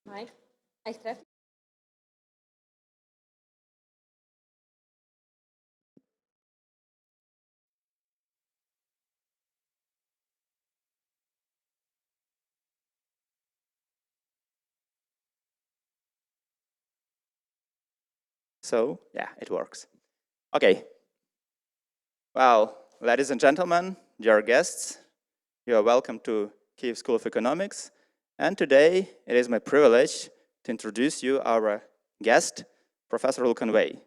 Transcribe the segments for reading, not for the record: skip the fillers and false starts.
Mike, ich treffe. So, yeah, it works. Okay. Well, ladies and gentlemen, dear guests, you are welcome to Kyiv School of Economics. And today, it is my privilege to introduce you our guest, Professor Lukán Vei.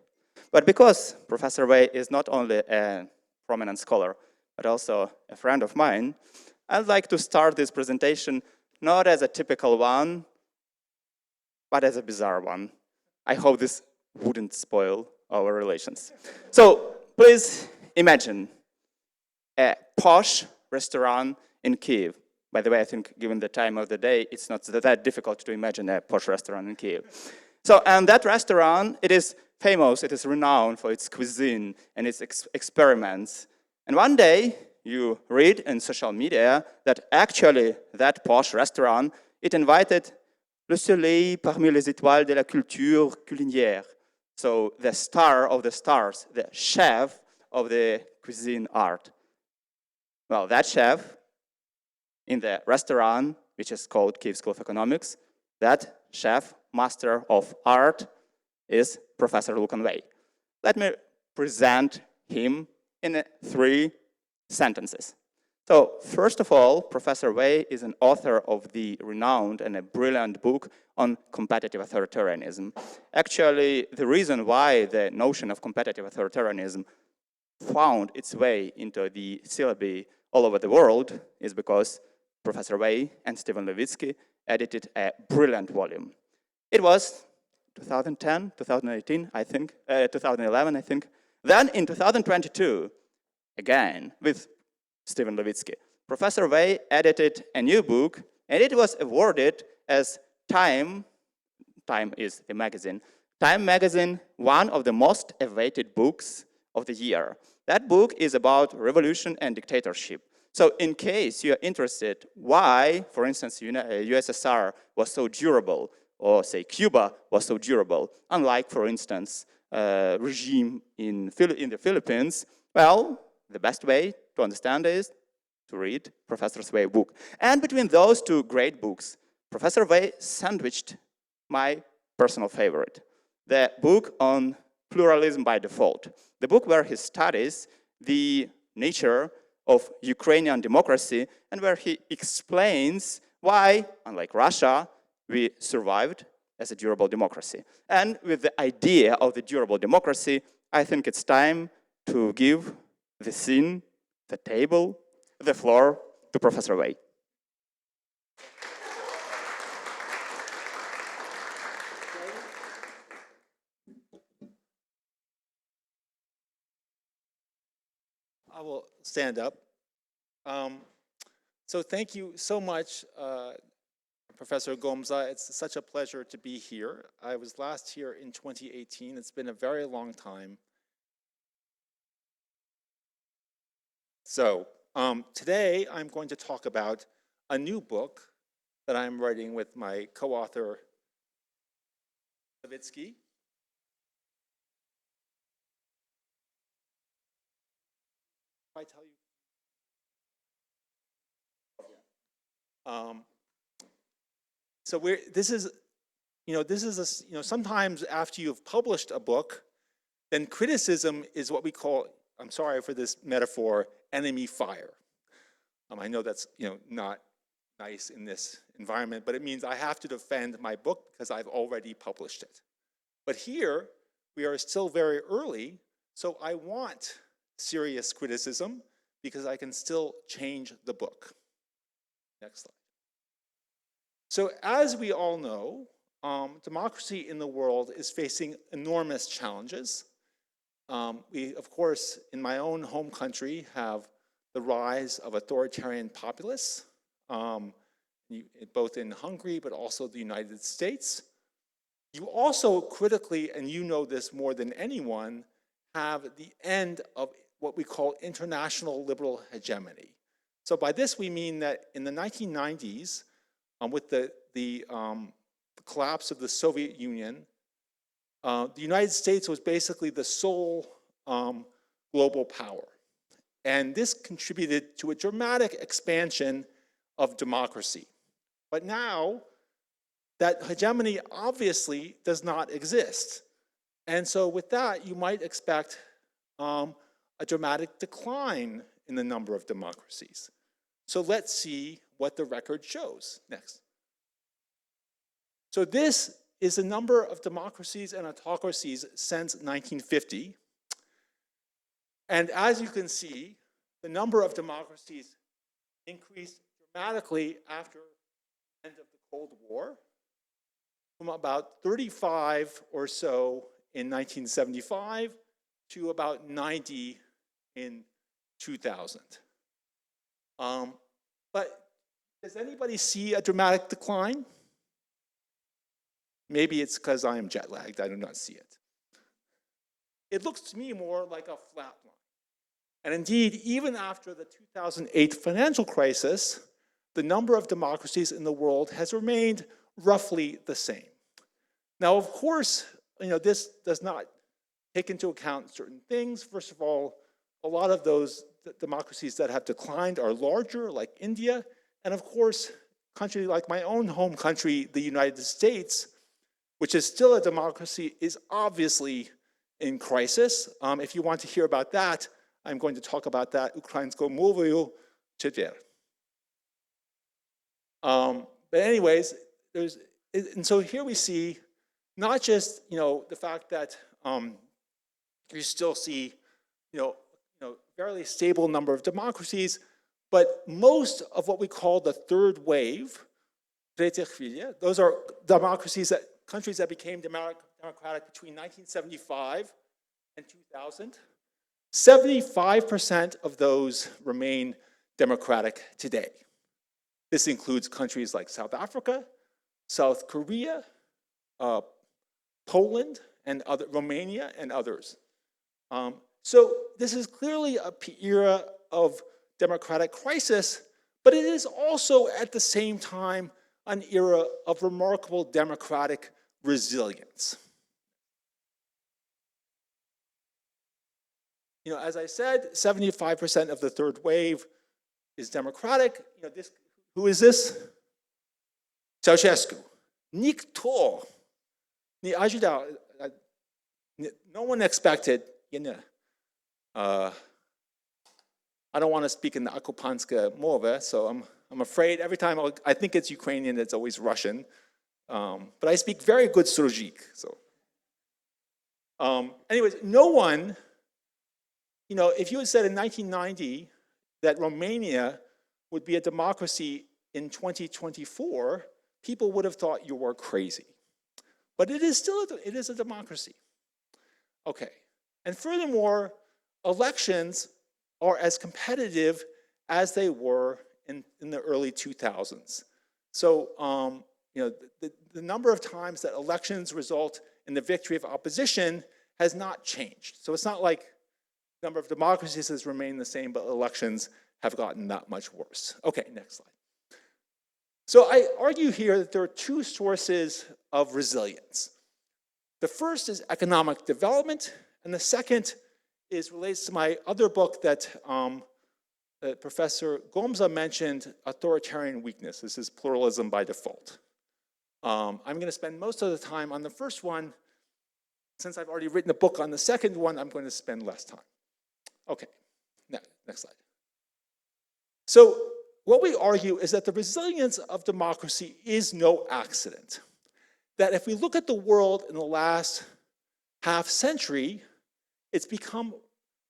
But because Professor Vei is not only a prominent scholar, but also a friend of mine, I'd like to start this presentation not as a typical one, but as a bizarre one. I hope this wouldn't spoil our relations. So please imagine a posh restaurant in Kyiv. By the way, I think given the time of the day, it's not that difficult to imagine a posh restaurant in Kyiv. So, and that restaurant, it is famous, it is renowned for its cuisine and its experiments. And one day, you read in social media that actually that posh restaurant, it invited le soleil parmi les étoiles de la culture culinaire. So the star of the stars, the chef of the cuisine art. Well, that chef in the restaurant, which is called Kyiv School of Economics, that chef, master of art, is Professor Lukán Vei. Let me present him in 3 sentences. So, first of all, Professor Vei is an author of the renowned and a brilliant book on competitive authoritarianism. Actually, the reason why the notion of competitive authoritarianism found its way into the syllabi all over the world is because Professor Vei and Stephen Levitsky edited a brilliant volume. It was 2010, 2018, I think, 2011, I think. Then in 2022, again, with Stephen Levitsky, Professor Vei edited a new book, and it was awarded as Time is the magazine, Time magazine, one of the most awaited books of the year. That book is about revolution and dictatorship. So in case you are interested why, for instance, USSR was so durable, or say Cuba was so durable, unlike, for instance, regime in the Philippines, well, the best way to understand is to read Professor Vei's book. And between those 2 great books, Professor Vei sandwiched my personal favorite, the book on pluralism by default, the book where he studies the nature of Ukrainian democracy and where he explains why, unlike Russia, we survived as a durable democracy. And with the idea of the durable democracy, I think it's time to give the scene, the table, the floor to Professor Vei. I will stand up. So thank you so much, Professor Gomza. It's such a pleasure to be here. I was last here in 2018. It's been a very long time. So today I'm going to talk about a new book that I'm writing with my co-author, Levitsky. If I tell you. So sometimes after you've published a book, then criticism is what we call, I'm sorry for this metaphor, enemy fire. I know that's not nice in this environment, but it means I have to defend my book because I've already published it. But here, we are still very early, so I want serious criticism because I can still change the book. Next slide. So as we all know, democracy in the world is facing enormous challenges. We, of course, in my own home country, have the rise of authoritarian populists, both in Hungary, but also the United States. You also critically, and you know this more than anyone, have the end of what we call international liberal hegemony. So by this we mean that in the 1990s, with the the collapse of the Soviet Union, the United States was basically the sole global power. And this contributed to a dramatic expansion of democracy. But now, that hegemony obviously does not exist. And so with that, you might expect a dramatic decline in the number of democracies. So let's see what the record shows. Next. So this is the number of democracies and autocracies since 1950. And as you can see, the number of democracies increased dramatically after the end of the Cold War, from about 35 or so in 1975 to about 90 in 2000. But does anybody see a dramatic decline? Maybe it's because I am jet lagged, I do not see it. It looks to me more like a flat line. And indeed, even after the 2008 financial crisis, the number of democracies in the world has remained roughly the same. Now, of course, this does not take into account certain things. First of all, a lot of those democracies that have declined are larger, like India. And of course, countries like my own home country, the United States, which is still a democracy, is obviously in crisis. If you want to hear about that, I'm going to talk about that. Ukrainsko mовою четвер. But anyways, and so here we see not just the fact that you still see fairly stable number of democracies, but most of what we call the third wave, those are democracies countries that became democratic between 1975 and 2000. 75% of those remain democratic today. This includes countries like South Africa, South Korea, Poland, and Romania, and others. So this is clearly an era of democratic crisis, but it is also at the same time an era of remarkable democratic resilience. As I said, 75% of the third wave is democratic. Who is this? Ceausescu. Никто не ожидал. No one expected, I don't want to speak in the okupanska mova, so I'm afraid every time I think it's Ukrainian, it's always Russian. But I speak very good Surjik. So, anyways, no one, if you had said in 1990 that Romania would be a democracy in 2024, people would have thought you were crazy. But it is a democracy. Okay, and furthermore, elections are as competitive as they were in the early 2000s. So, the number of times that elections result in the victory of opposition has not changed. So it's not like the number of democracies has remained the same, but elections have gotten that much worse. Okay, next slide. So I argue here that there are two sources of resilience. The first is economic development, and the second relates to my other book that Professor Gomza mentioned, Authoritarian Weakness. This is pluralism by default. I'm going to spend most of the time on the first one. Since I've already written a book on the second one, I'm going to spend less time. Okay, next slide. So what we argue is that the resilience of democracy is no accident. That if we look at the world in the last half century, it's become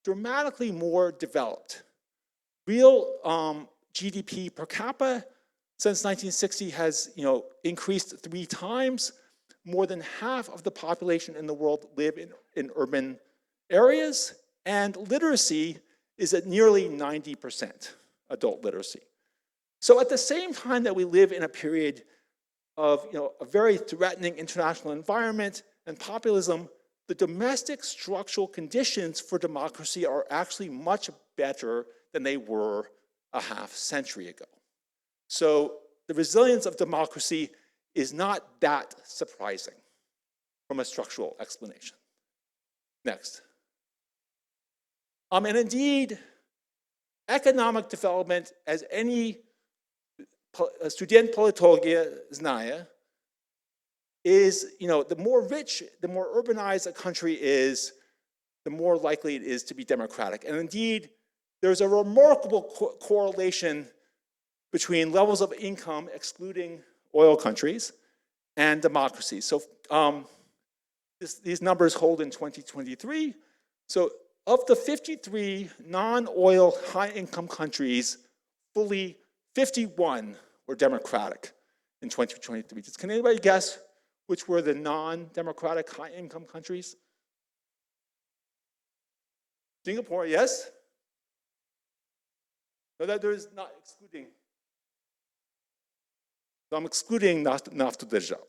dramatically more developed. Real GDP per capita since 1960 has increased 3 times. More than half of the population in the world live in urban areas, and literacy is at nearly 90%, adult literacy. So at the same time that we live in a period of a very threatening international environment and populism, the domestic structural conditions for democracy are actually much better than they were a half century ago. So the resilience of democracy is not that surprising from a structural explanation. Next. And indeed, economic development, as any student politologia znає, is, the more rich, the more urbanized a country is, the more likely it is to be democratic. And indeed, there's a remarkable correlation between levels of income, excluding oil countries, and democracy. So these numbers hold in 2023. So of the 53 non-oil high-income countries, fully 51 were democratic in 2023. Can anybody guess which were the non-democratic high-income countries? Singapore, yes? So that there is not excluding. So I'm excluding naftodержав.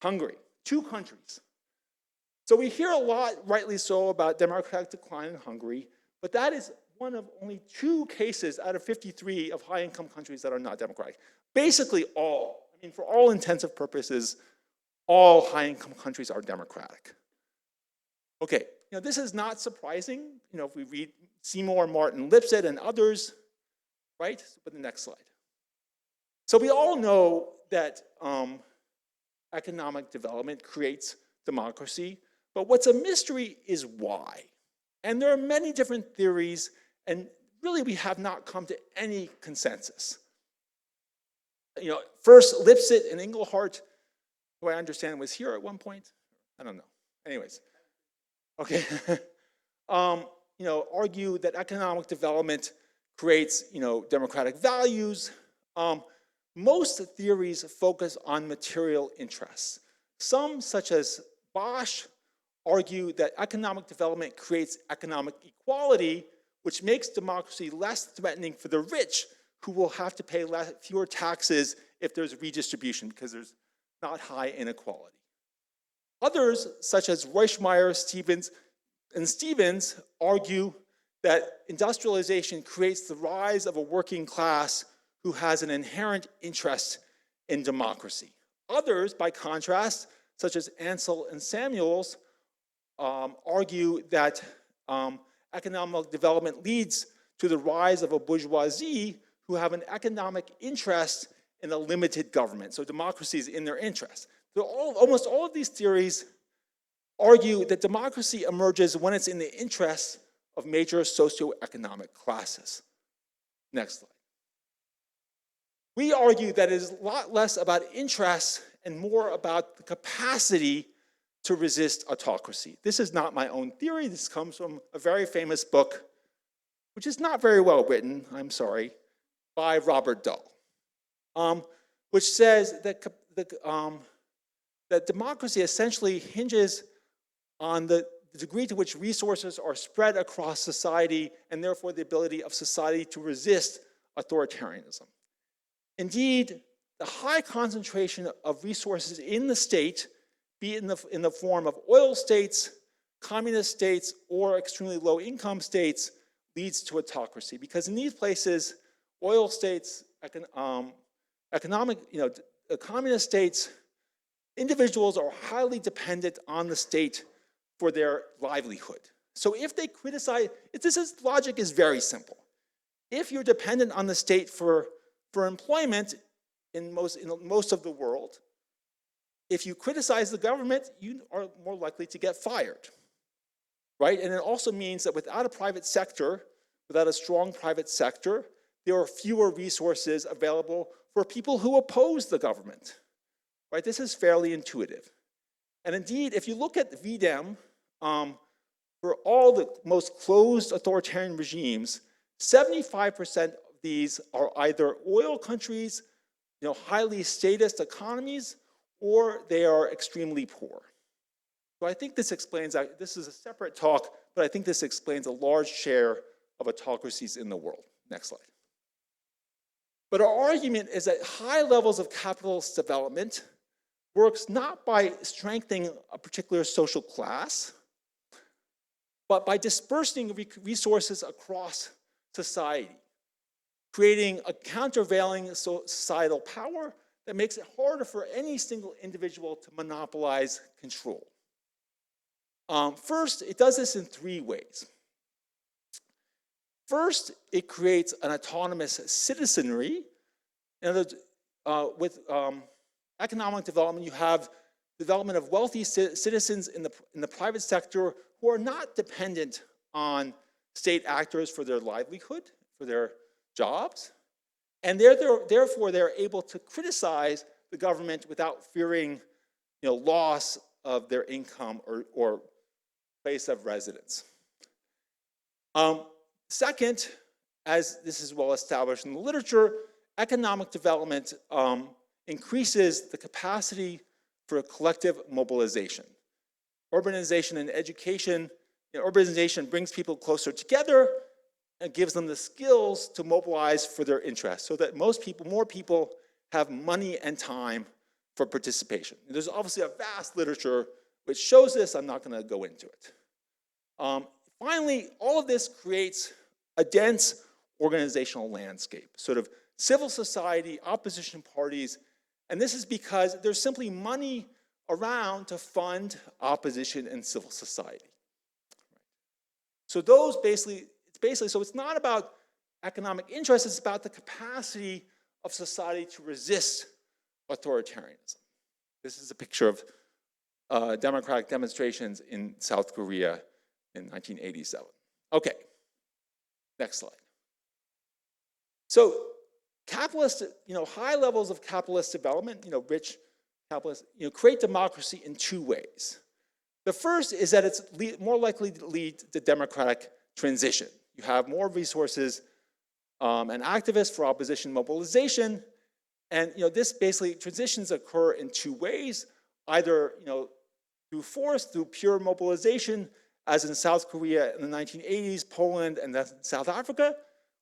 Hungary, 2 countries. So we hear a lot, rightly so, about democratic decline in Hungary, but that is one of only 2 cases out of 53 of high-income countries that are not democratic. Basically all, for all intensive purposes, all high-income countries are democratic. Okay, this is not surprising, if we read Seymour, Martin, Lipset, and others, right? But the next slide. So we all know that economic development creates democracy, but what's a mystery is why. And there are many different theories, and really we have not come to any consensus. First, Lipset and Engelhardt, who I understand was here at one point. I don't know. Anyways, okay. Argue that economic development creates, democratic values. Most theories focus on material interests. Some, such as Bosch, argue that economic development creates economic equality, which makes democracy less threatening for the rich, who will have to pay fewer taxes if there's redistribution, because there's not high inequality. Others, such as Reuschmeyer, Stevens, argue that industrialization creates the rise of a working class who has an inherent interest in democracy. Others, by contrast, such as Ansel and Samuels, argue that economic development leads to the rise of a bourgeoisie who have an economic interest in a limited government. So democracy is in their interest. Almost all of these theories argue that democracy emerges when it's in the interests of major socioeconomic classes. Next slide. We argue that it is a lot less about interests and more about the capacity to resist autocracy. This is not my own theory. This comes from a very famous book, which is not very well written, I'm sorry, by Robert Dahl, which says that, that democracy essentially hinges on the degree to which resources are spread across society and therefore the ability of society to resist authoritarianism. Indeed, the high concentration of resources in the state, be it in the form of oil states, communist states, or extremely low income states, leads to autocracy. Because in these places, oil states, communist states, individuals are highly dependent on the state for their livelihood. So if they criticize, logic is very simple. If you're dependent on the state for employment in most of the world, if you criticize the government, you are more likely to get fired, right? And it also means that without a private sector, without a strong private sector, there are fewer resources available for people who oppose the government, right? This is fairly intuitive. And indeed, if you look at VDEM, for all the most closed authoritarian regimes, 75% of these are either oil countries, highly statist economies, or they are extremely poor. So I think this explains, this is a separate talk, but I think this explains a large share of autocracies in the world. Next slide. But our argument is that high levels of capitalist development works not by strengthening a particular social class, but by dispersing resources across society, creating a countervailing societal power that makes it harder for any single individual to monopolize control. First, it does this in three ways. First, it creates an autonomous citizenry. In other words, with economic development, you have development of wealthy citizens in the private sector who are not dependent on state actors for their livelihood, for their jobs. And therefore, they're able to criticize the government without fearing loss of their income or place of residence. Second, as this is well established in the literature, economic development increases the capacity for collective mobilization. Urbanization and education, urbanization brings people closer together and gives them the skills to mobilize for their interests so that more people have money and time for participation. There's obviously a vast literature which shows this. I'm not going to go into it. Finally, all of this creates a dense organizational landscape, sort of civil society, opposition parties, and this is because there's simply money around to fund opposition and civil society. So those basically, so it's not about economic interest, it's about the capacity of society to resist authoritarianism. This is a picture of democratic demonstrations in South Korea in 1987. Okay, next slide. So capitalist, high levels of capitalist development, rich capitalists, create democracy in two ways. The first is that it's more likely to lead to democratic transition. You have more resources and activists for opposition mobilization, and this basically transitions occur in two ways, either through force, through pure mobilization, as in South Korea in the 1980s, Poland, and then South Africa,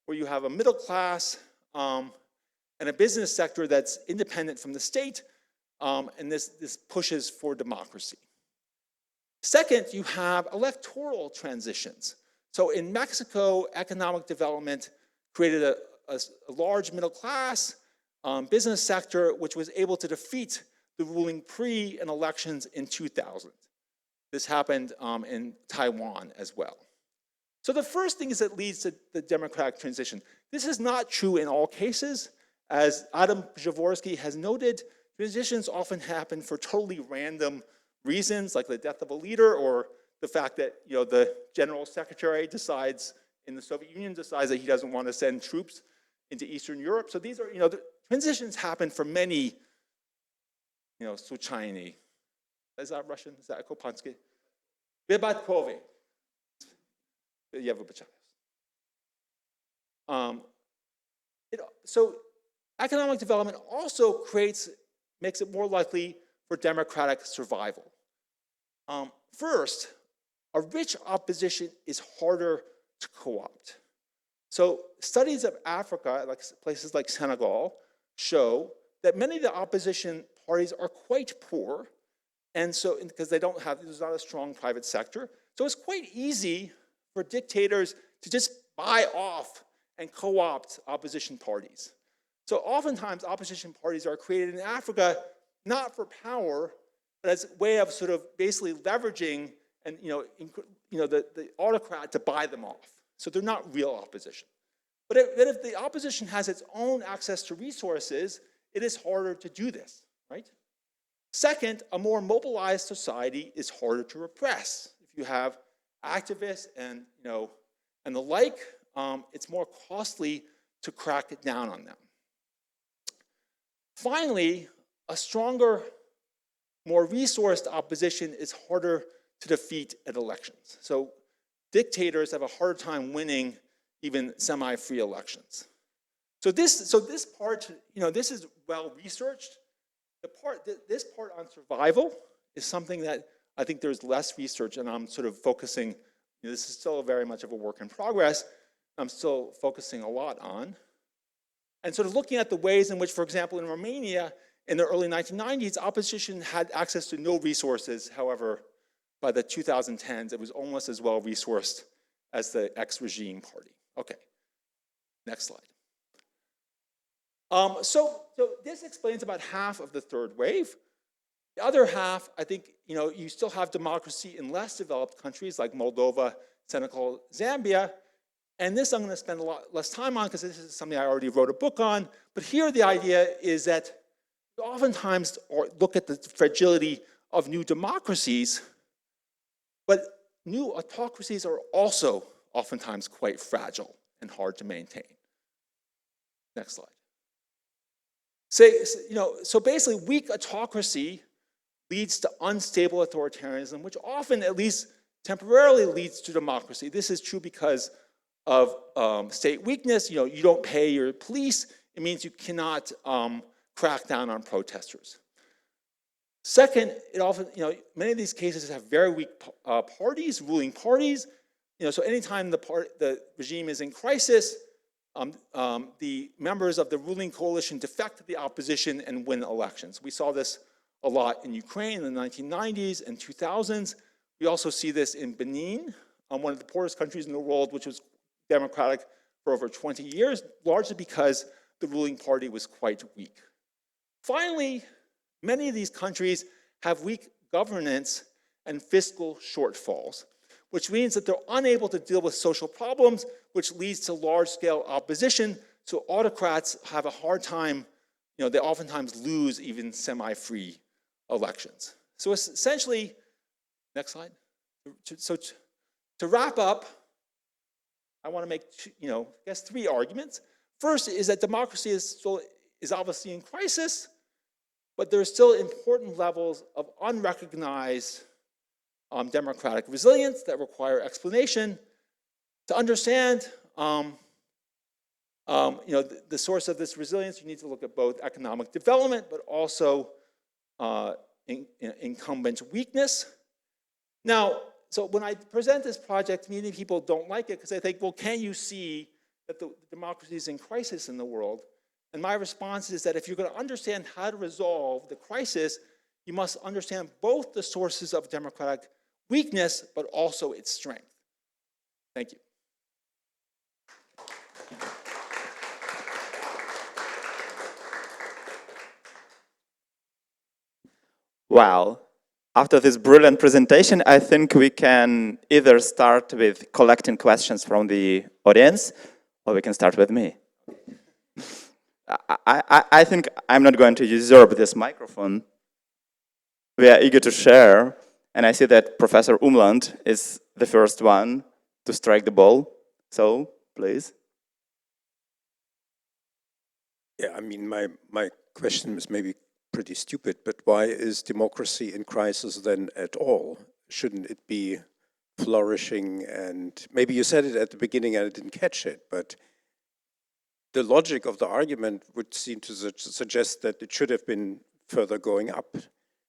where you have a middle class and a business sector that's independent from the state, and this pushes for democracy. Second, you have electoral transitions. So in Mexico, economic development created a large middle class business sector which was able to defeat the ruling PRI in elections in 2000. This happened in Taiwan as well. So the first thing is it leads to the democratic transition. This is not true in all cases. As Adam Jaworski has noted, transitions often happen for totally random reasons, like the death of a leader or the fact that the general secretary decides in the Soviet Union decides that he doesn't want to send troops into Eastern Europe. So these are, the transitions happen for many, случайные. Is that Russian? Is that Kopansky? Vypadkový. Я вибачаюсь. So economic development also makes it more likely for democratic survival. First, a rich opposition is harder to co-opt. So studies of Africa, like places like Senegal, show that many of the opposition parties are quite poor, and so because there's not a strong private sector, so it's quite easy for dictators to just buy off and co-opt opposition parties. So oftentimes opposition parties are created in Africa not for power, but as a way of sort of basically leveraging and the autocrat to buy them off. So they're not real opposition. But if the opposition has its own access to resources, it is harder to do this, right? Second, a more mobilized society is harder to repress. If you have activists and the like, it's more costly to crack it down on them. Finally, a stronger, more resourced opposition is harder to defeat at elections. So dictators have a hard time winning even semi-free elections. So this part, this is well researched. This part on survival is something that I think there's less research, and I'm sort of focusing. This is still very much of a work in progress. I'm still focusing a lot on, and sort of looking at the ways in which, for example, in Romania, in the early 1990s, opposition had access to no resources. However, by the 2010s, it was almost as well resourced as the ex-regime party. Okay, next slide. So this explains about half of the third wave. The other half, I think, you still have democracy in less developed countries like Moldova, Senegal, Zambia. And this I'm going to spend a lot less time on because this is something I already wrote a book on. But here the idea is that we oftentimes look at the fragility of new democracies, but new autocracies are also oftentimes quite fragile and hard to maintain. Next slide. So basically, weak autocracy leads to unstable authoritarianism, which often, at least temporarily, leads to democracy. This is true because of state weakness. You don't pay your police. It means you cannot crack down on protesters. Second, it often, many of these cases have very weak parties, ruling parties. So anytime the regime is in crisis, the members of the ruling coalition defect to the opposition and win elections. We saw this a lot in Ukraine in the 1990s and 2000s. We also see this in Benin, one of the poorest countries in the world, which was democratic for over 20 years, largely because the ruling party was quite weak. Finally, many of these countries have weak governance and fiscal shortfalls, which means that they're unable to deal with social problems, which leads to large-scale opposition. So autocrats have a hard time, they oftentimes lose even semi-free elections. So essentially, next slide. So to wrap up, I want to make, three arguments. First is that democracy is obviously in crisis, but there are still important levels of unrecognized democratic resilience that require explanation. To understand the source of this resilience, you need to look at both economic development, but also incumbent weakness. Now, so when I present this project, many people don't like it because they think, well, can you see that the democracy is in crisis in the world? And my response is that if you're going to understand how to resolve the crisis, you must understand both the sources of democratic weakness, but also its strength. Thank you. Wow. After this brilliant presentation, I think we can either start with collecting questions from the audience, or we can start with me. I think I'm not going to usurp this microphone. We are eager to share, and I see that Professor Umland is the first one to strike the ball. So, please. Yeah, I mean, my question is maybe pretty stupid, but why is democracy in crisis then at all? Shouldn't it be flourishing? And maybe you said it at the beginning and I didn't catch it, but the logic of the argument would seem to suggest that it should have been further going up,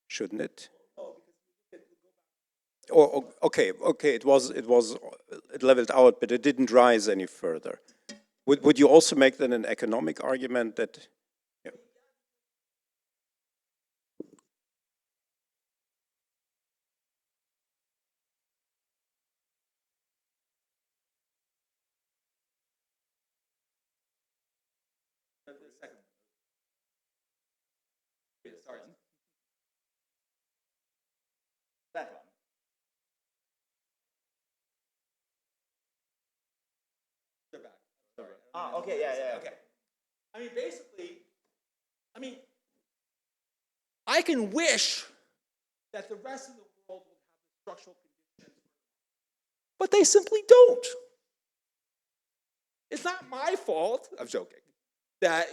shouldn't it? Or okay, it leveled out, but it didn't rise any further. Would you also make then an economic argument that? Yeah. Sorry. That one. They're back. Sorry. Okay, yeah. Okay. I mean, basically, I can wish that the rest of the world would have the structural conditions, but they simply don't. It's not my fault, I'm joking, that,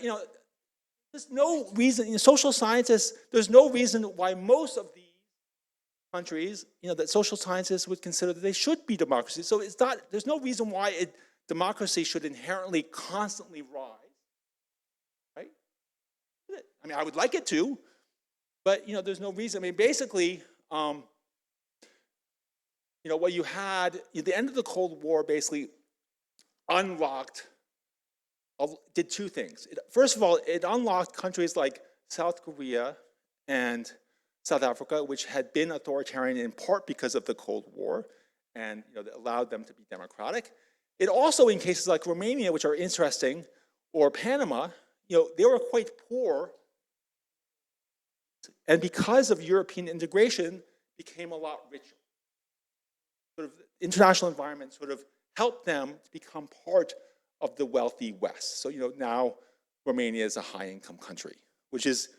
there's no reason, social scientists, there's no reason why most of these countries, that social scientists would consider that they should be democracies. So there's no reason why democracy should inherently constantly rise, right? I mean, I would like it to, but, there's no reason. I mean, basically, what you had, the end of the Cold War basically did two things. First of all, it unlocked countries like South Korea and South Africa, which had been authoritarian in part because of the Cold War, and that allowed them to be democratic. It also, in cases like Romania, which are interesting, or Panama, they were quite poor, and because of European integration, became a lot richer. Sort of international environment sort of helped them to become part of the wealthy West. So now Romania is a high-income country, which is,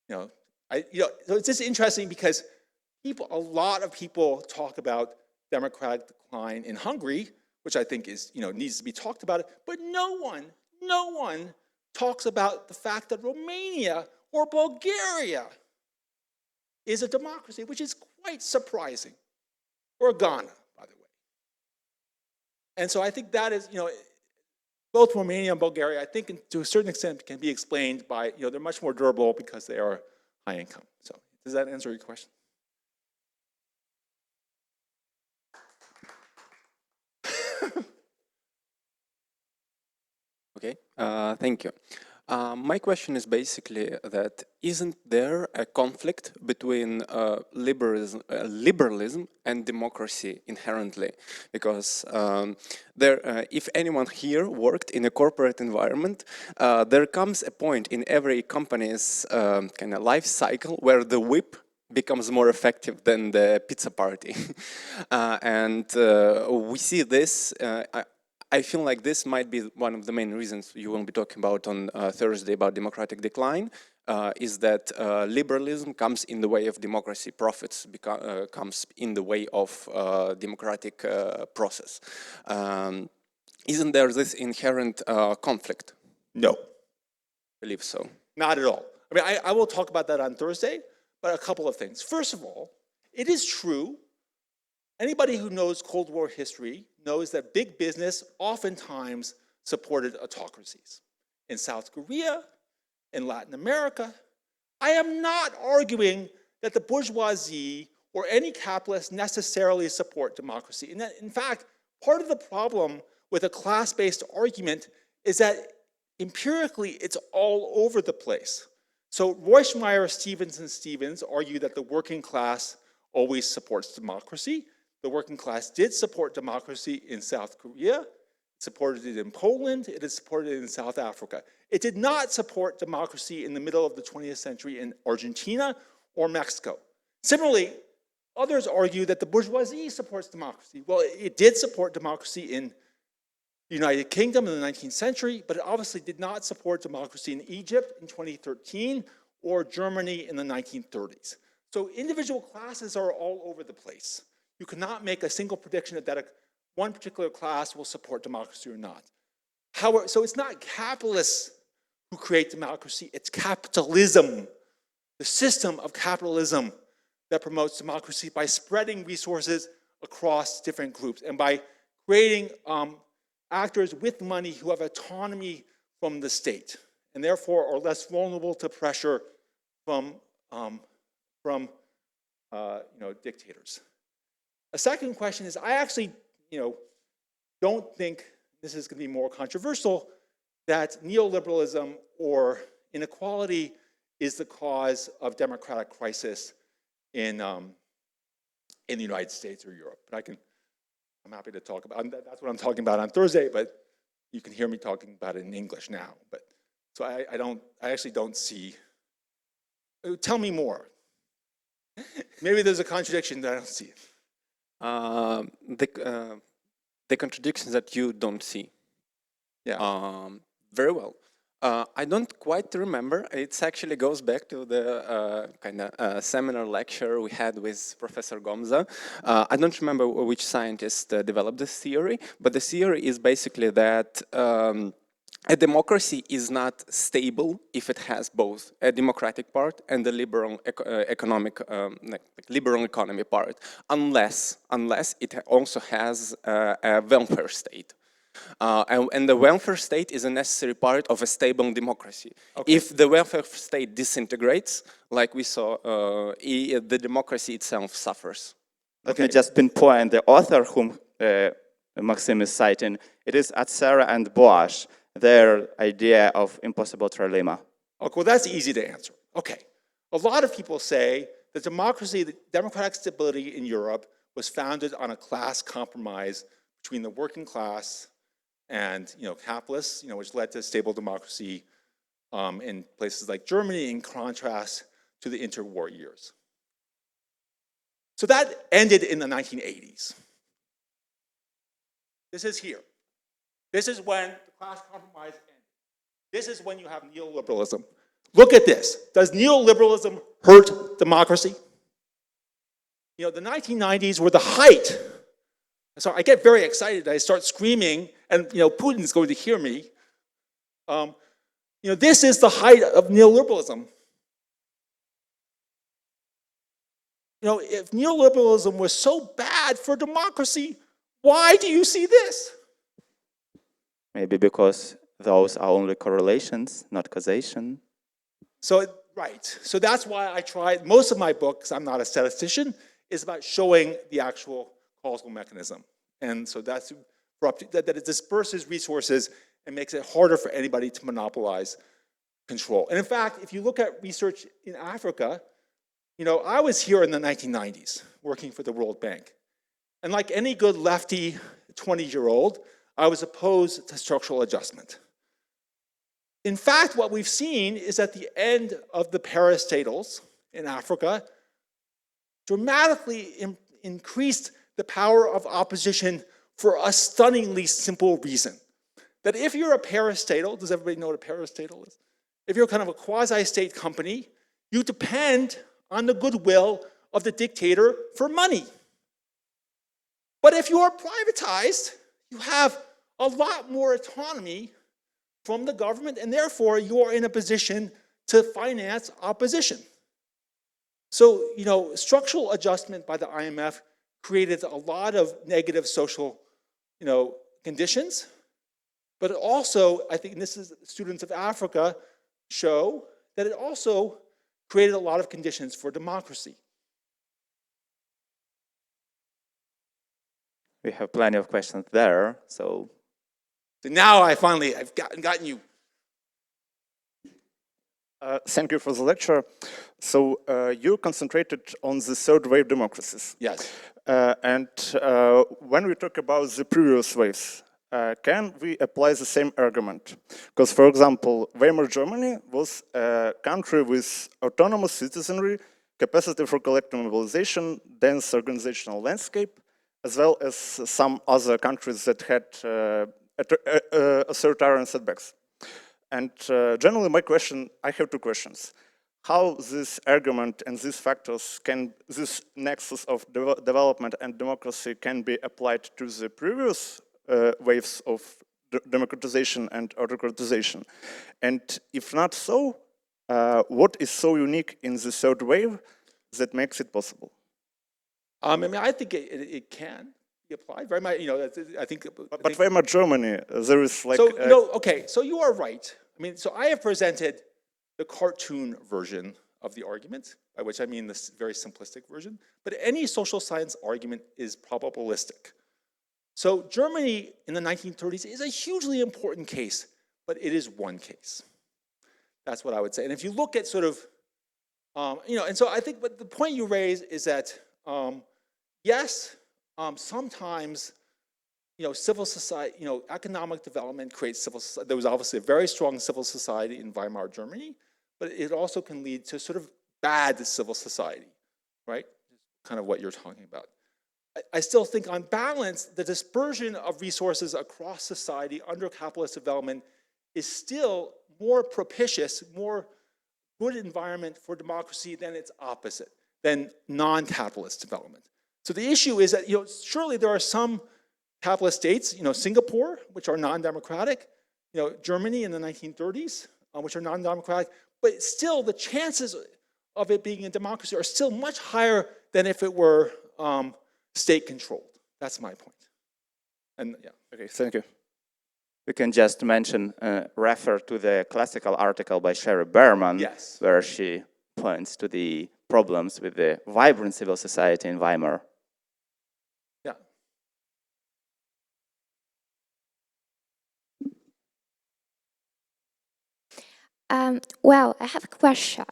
so it's just interesting because a lot of people talk about democratic decline in Hungary, which I think is, needs to be talked about, but no one talks about the fact that Romania or Bulgaria is a democracy, which is quite surprising, or Ghana, by the way. And so I think that is, both Romania and Bulgaria, I think to a certain extent can be explained by, they're much more durable because they are high income. So does that answer your question? Okay, thank you. My question is basically that isn't there a conflict between liberalism and democracy inherently? Because if anyone here worked in a corporate environment, there comes a point in every company's kind of life cycle where the whip becomes more effective than the pizza party. And we see this. I feel like this might be one of the main reasons you will be talking about on Thursday about democratic decline, is that liberalism comes in the way of democracy, profits comes in the way of democratic process. Isn't there this inherent conflict? No. I believe so. Not at all. I mean, I will talk about that on Thursday, but a couple of things. First of all, it is true, anybody who knows Cold War history knows that big business oftentimes supported autocracies. In South Korea, in Latin America, I am not arguing that the bourgeoisie or any capitalists necessarily support democracy. In fact, part of the problem with a class-based argument is that empirically it's all over the place. So Reuschmeyer, Stevens, and Stevens argue that the working class always supports democracy. The working class did support democracy in South Korea, it supported it in Poland, it has supported it in South Africa. It did not support democracy in the middle of the 20th century in Argentina or Mexico. Similarly, others argue that the bourgeoisie supports democracy. Well, it did support democracy in the United Kingdom in the 19th century, but it obviously did not support democracy in Egypt in 2013 or Germany in the 1930s. So individual classes are all over the place. You cannot make a single prediction that one particular class will support democracy or not. However, so it's not capitalists who create democracy, it's capitalism, the system of capitalism that promotes democracy by spreading resources across different groups and by creating actors with money who have autonomy from the state and therefore are less vulnerable to pressure from dictators. A second question is, I actually, don't think, this is going to be more controversial, that neoliberalism or inequality is the cause of democratic crisis in the United States or Europe. But I'm happy to talk about, that's what I'm talking about on Thursday, but you can hear me talking about it in English now. But so I actually don't see, tell me more. Maybe there's a contradiction that I don't see. The contradictions that you don't see. Yeah. Very well. I don't quite remember. It actually goes back to the seminar lecture we had with Professor Gomza. I don't remember which scientist developed this theory, but the theory is basically that a democracy is not stable if it has both a democratic part and a liberal liberal economy part, unless it also has a welfare state. And the welfare state is a necessary part of a stable democracy. Okay. If the welfare state disintegrates, like we saw, the democracy itself suffers. Let me just pinpoint the author whom Maxim is citing. It is Atsera and Bosch, their idea of impossible trilemma. Okay, well, that's easy to answer. Okay. A lot of people say that democracy, the democratic stability in Europe was founded on a class compromise between the working class and capitalists, which led to stable democracy in places like Germany, in contrast to the interwar years. So that ended in the 1980s. This is here. This is when the class compromise ended. This is when you have neoliberalism. Look at this. Does neoliberalism hurt democracy? You know, the 1990s were the height. So I get very excited. I start screaming, and you know, Putin's going to hear me. You know, this is the height of neoliberalism. You know, if neoliberalism was so bad for democracy, why do you see this? Maybe because those are only correlations, not causation. So, right. So that's why I tried, most of my books, I'm not a statistician, is about showing the actual causal mechanism. And so that's that it disperses resources and makes it harder for anybody to monopolize control. And in fact, if you look at research in Africa, you know, I was here in the 1990s working for the World Bank. And like any good lefty 20-year-old, I was opposed to structural adjustment. In fact, what we've seen is at the end of the parastatals in Africa, dramatically increased the power of opposition for a stunningly simple reason. That if you're a parastatal, does everybody know what a parastatal is? If you're kind of a quasi-state company, you depend on the goodwill of the dictator for money. But if you are privatized, you have a lot more autonomy from the government, and therefore you are in a position to finance opposition. So, you know, structural adjustment by the IMF created a lot of negative social, you know, conditions. But it also, I think, and this is students of Africa show, that it also created a lot of conditions for democracy. We have plenty of questions there, so now I've gotten you. Thank you for the lecture. So you concentrated on the third wave democracies. Yes. And when we talk about the previous waves, can we apply the same argument? Because, for example, Weimar Germany was a country with autonomous citizenry, capacity for collective mobilization, dense organizational landscape, as well as some other countries that had authoritarian setbacks. And generally, I have two questions. How this argument and these factors this nexus of development and democracy can be applied to the previous waves of democratization and autocratization? And if not so, what is so unique in the third wave that makes it possible? I mean, I think it can be applied very much. You know, I think. But Weimar Germany, there is like. So no, okay. So you are right. I mean, so I have presented the cartoon version of the argument, by which I mean this very simplistic version. But any social science argument is probabilistic. So Germany in the 1930s is a hugely important case, but it is one case. That's what I would say. And if you look at sort of, you know, and so I think, but the point you raise is that, yes, sometimes, you know, civil society, you know, economic development creates civil society. There was obviously a very strong civil society in Weimar Germany, but it also can lead to sort of bad civil society, right? Kind of what you're talking about. I still think on balance, the dispersion of resources across society under capitalist development is still more propitious, more good environment for democracy than its opposite, than non-capitalist development. So the issue is that, you know, surely there are some capitalist states, you know, Singapore, which are non-democratic, you know, Germany in the 1930s, which are non-democratic, but still the chances of it being a democracy are still much higher than if it were state-controlled. That's my point. And yeah. Okay, thank you. we can just mention, refer to the classical article by Sherry Berman, Yes. where she points to the problems with the vibrant civil society in Weimar. Yeah. Well, I have a question.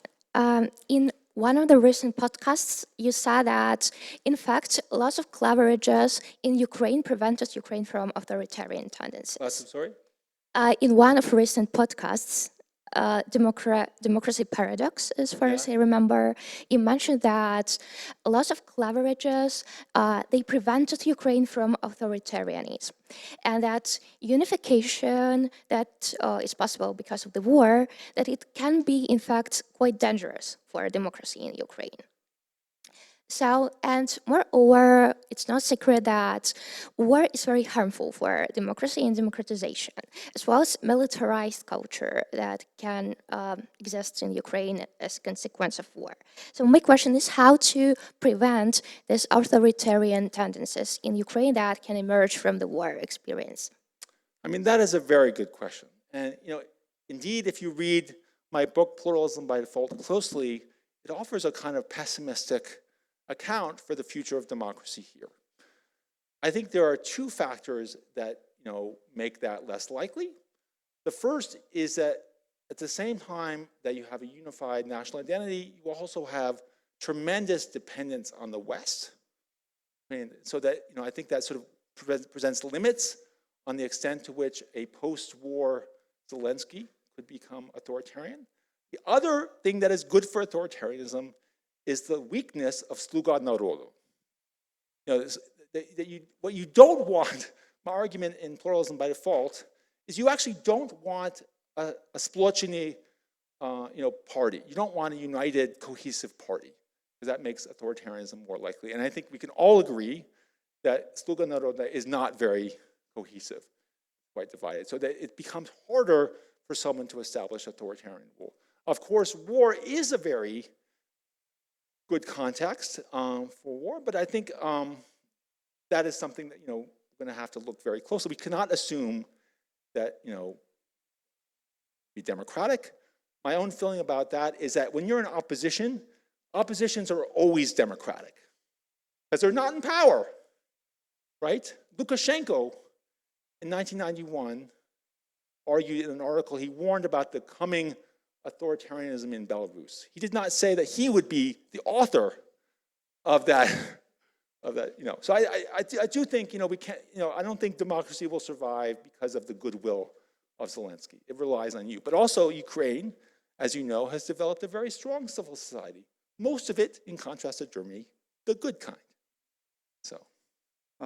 In one of the recent podcasts, you said that, in fact, lots of leverages in Ukraine prevented Ukraine from authoritarian tendencies. I'm sorry? In one of recent podcasts, democracy paradox, as far as I remember. You mentioned that lots of cleaverages, they prevented Ukraine from authoritarianism, and that unification that is possible because of the war, that it can be, in fact, quite dangerous for democracy in Ukraine. So, and moreover, it's not secret that war is very harmful for democracy and democratization, as well as militarized culture that can exist in Ukraine as a consequence of war. So my question is how to prevent these authoritarian tendencies in Ukraine that can emerge from the war experience? I mean, that is a very good question. And, indeed, if you read my book, Pluralism by Default, closely, it offers a kind of pessimistic account for the future of democracy here. I think there are two factors that make that less likely. The first is that at the same time that you have a unified national identity, you also have tremendous dependence on the West. So that I think that sort of presents limits on the extent to which a post-war Zelensky could become authoritarian. The other thing that is good for authoritarianism is the weakness of sluga narodu. What you don't want, my argument in Pluralism by Default, is you actually don't want a splotcheny party. You don't want a united, cohesive party, because that makes authoritarianism more likely. And I think we can all agree that sluga narodu is not very cohesive, quite divided, so that it becomes harder for someone to establish authoritarian rule. Of course, war is a very good context for war, but I think that is something that we're going to have to look very closely. We cannot assume that be democratic. My own feeling about that is that when you're in opposition, oppositions are always democratic because they're not in power, right? Lukashenko in 1991 argued in an article, he warned about the coming authoritarianism in Belarus. He did not say that he would be the author of that. So I do think we can't. I don't think democracy will survive because of the goodwill of Zelensky. It relies on you, but also Ukraine, as you know, has developed a very strong civil society. Most of it, in contrast to Germany, the good kind. So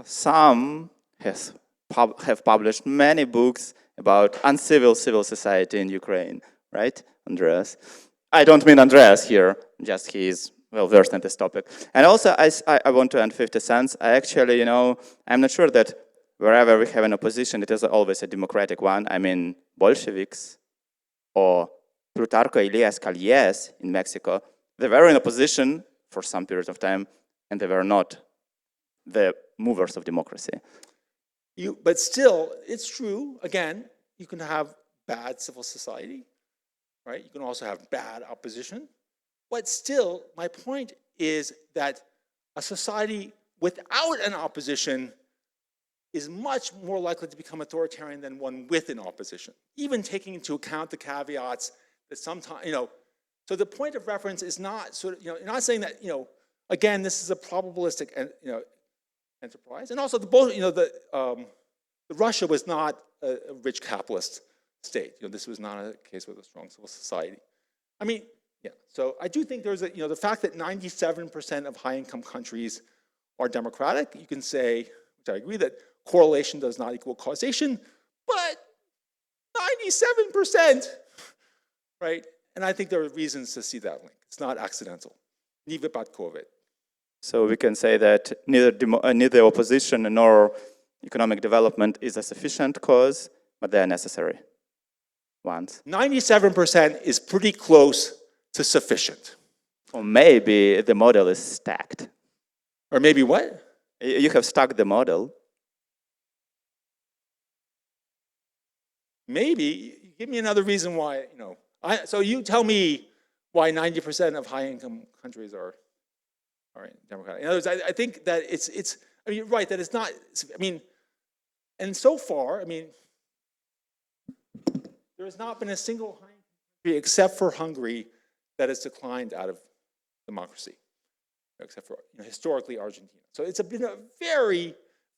some have published many books about uncivil civil society in Ukraine. Right, Andreas? I don't mean Andreas here, just he is well versed in this topic. And also, I want to end 50 cents. I actually, I'm not sure that wherever we have an opposition, it is always a democratic one. I mean, Bolsheviks or Plutarco Elias Calles in Mexico, they were in opposition for some period of time, and they were not the movers of democracy. But still, it's true. Again, you can have bad civil society. Right? You can also have bad opposition. But still, my point is that a society without an opposition is much more likely to become authoritarian than one with an opposition, even taking into account the caveats that sometimes, so the point of reference is not you're not saying that, again, this is a probabilistic, enterprise. And also, Russia was not a rich capitalist state. This was not a case with a strong civil society. I mean, so I do think there's the fact that 97% of high-income countries are democratic. You can say, which I agree, that correlation does not equal causation, but 97%, right? And I think there are reasons to see that link. It's not accidental. Neither about COVID. So we can say that neither opposition nor economic development is a sufficient cause, but they are necessary ones. 97% is pretty close to sufficient. Or maybe the model is stacked. Or maybe what? You have stacked the model. Maybe. Give me another reason why, so you tell me why 90% of high-income countries are democratic. In other words, I think that it's you're right, that it's not, and so far, there has not been a single country except for Hungary that has declined out of democracy, except for historically Argentina. So it's been a very,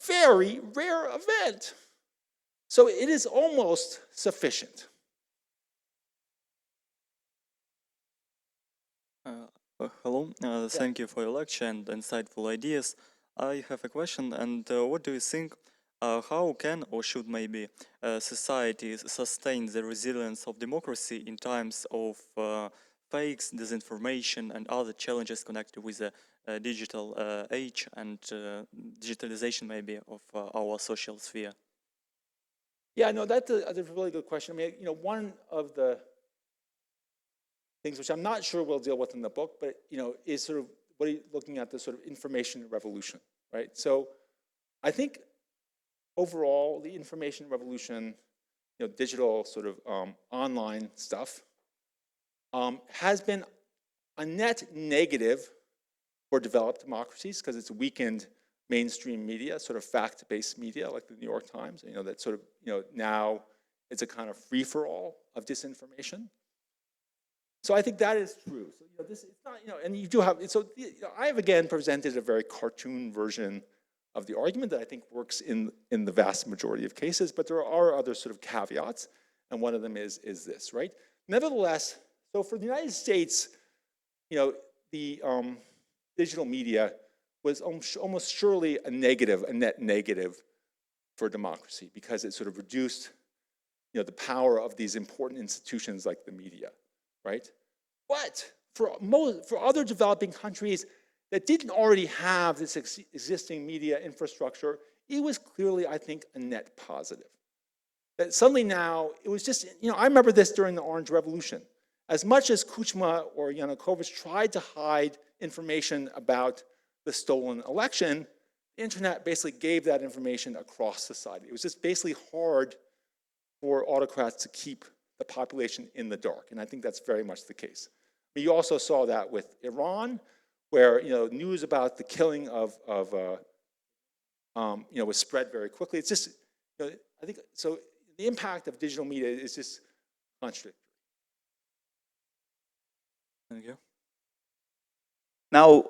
very rare event. So it is almost sufficient. Hello, thank you for your lecture and insightful ideas. I have a question, and what do you think, how can or should maybe society sustain the resilience of democracy in times of fakes, disinformation, and other challenges connected with the digital age and digitalization maybe of our social sphere? Yeah, no, that's a really good question. I mean, you know, one of the things which I'm not sure we'll deal with in the book, but, you know, is sort of what are you looking at, the sort of information revolution, right? So I think overall, the information revolution, you know, digital sort of online stuff has been a net negative for developed democracies because it's weakened mainstream media, sort of fact-based media like the New York Times, you know, that sort of, you know, now it's a kind of free-for-all of disinformation. So I think that is true. So, you know, this it's not, you know, and you do have, so, you know, I have again presented a very cartoon version of the argument that I think works in the vast majority of cases, but there are other sort of caveats, and one of them is this, right? Nevertheless, so for the United States, you know, the digital media was almost surely a net negative for democracy because it sort of reduced, you know, the power of these important institutions like the media, right? But for other developing countries that didn't already have this existing media infrastructure, it was clearly, I think, a net positive. That suddenly now, it was just, you know, I remember this during the Orange Revolution. As much as Kuchma or Yanukovych tried to hide information about the stolen election, the internet basically gave that information across society. It was just basically hard for autocrats to keep the population in the dark, and I think that's very much the case. But you also saw that with Iran, where, you know, news about the killing of you know, was spread very quickly. It's just, you know, I think, so the impact of digital media is just contradictory. Thank you. Now,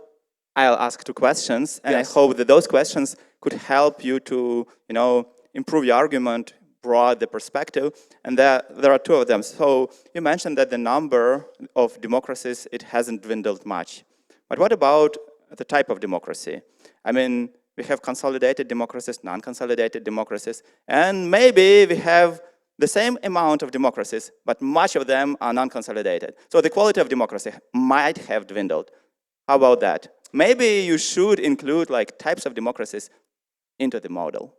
I'll ask two questions, and Yes. I hope that those questions could help you to, you know, improve your argument, broaden the perspective, and there are two of them. So you mentioned that the number of democracies, it hasn't dwindled much. But what about the type of democracy? I mean, we have consolidated democracies, non-consolidated democracies, and maybe we have the same amount of democracies, but much of them are non-consolidated. So the quality of democracy might have dwindled. How about that? Maybe you should include like types of democracies into the model.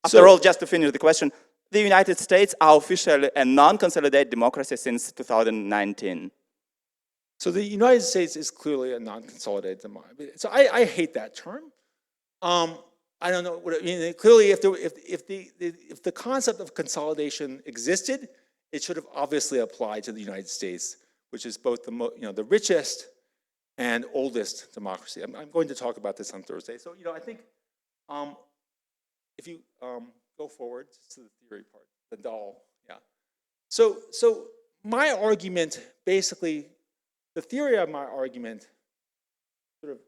After all, just to finish the question, the United States are officially a non-consolidated democracy since 2019. So the United States is clearly a non-consolidated democracy. So I hate that term. I don't know what I mean. Clearly, if the concept of consolidation existed, it should have obviously applied to the United States, which is both the richest and oldest democracy. I'm going to talk about this on Thursday. So, you know, I think if you go forward to the theory part, the doll, yeah. So my argument, basically, the theory of my argument sort of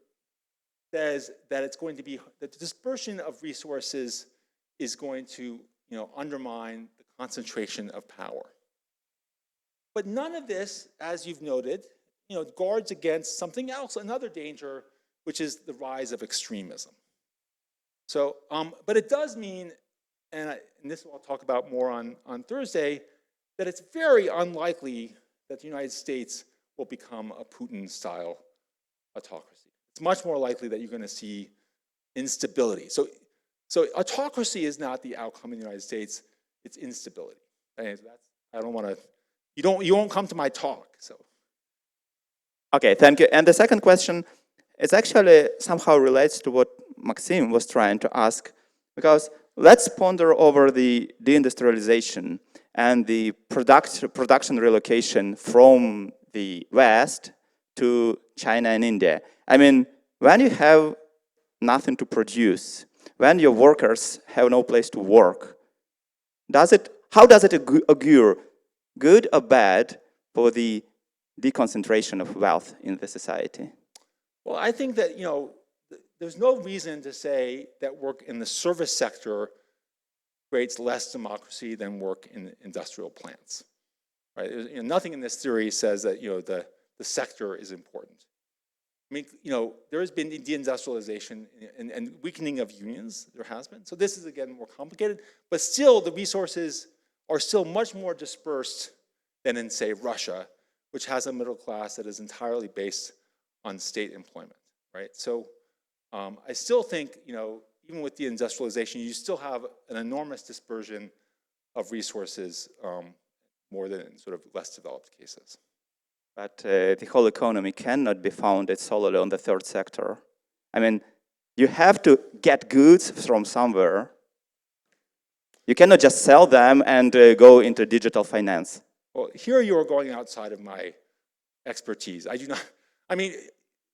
says that it's going to be, that the dispersion of resources is going to, you know, undermine the concentration of power. But none of this, as you've noted, you know, guards against something else, another danger, which is the rise of extremism. So, but it does mean, and this I'll talk about more on Thursday, that it's very unlikely that the United States will become a Putin-style autocracy. It's much more likely that you're going to see instability. So autocracy is not the outcome in the United States; it's instability. And I don't want to. You won't come to my talk. So. Okay, thank you. And the second question is actually somehow relates to what Maxim was trying to ask, because let's ponder over the deindustrialization and the production relocation from the West to China and India. I mean, when you have nothing to produce, when your workers have no place to work, how does it augur, good or bad, for the deconcentration of wealth in the society? Well, I think that, you know, there's no reason to say that work in the service sector creates less democracy than work in industrial plants, right? You know, nothing in this theory says that, you know, the the sector is important. I mean, you know, there has been deindustrialization and weakening of unions, there has been. So this is, again, more complicated, but still the resources are still much more dispersed than in, say, Russia, which has a middle class that is entirely based on state employment, right? So I still think, you know, even with deindustrialization, you still have an enormous dispersion of resources more than in sort of less developed cases. But the whole economy cannot be founded solely on the third sector. I mean, you have to get goods from somewhere. You cannot just sell them and go into digital finance. Well, here you are going outside of my expertise. I do not, I mean,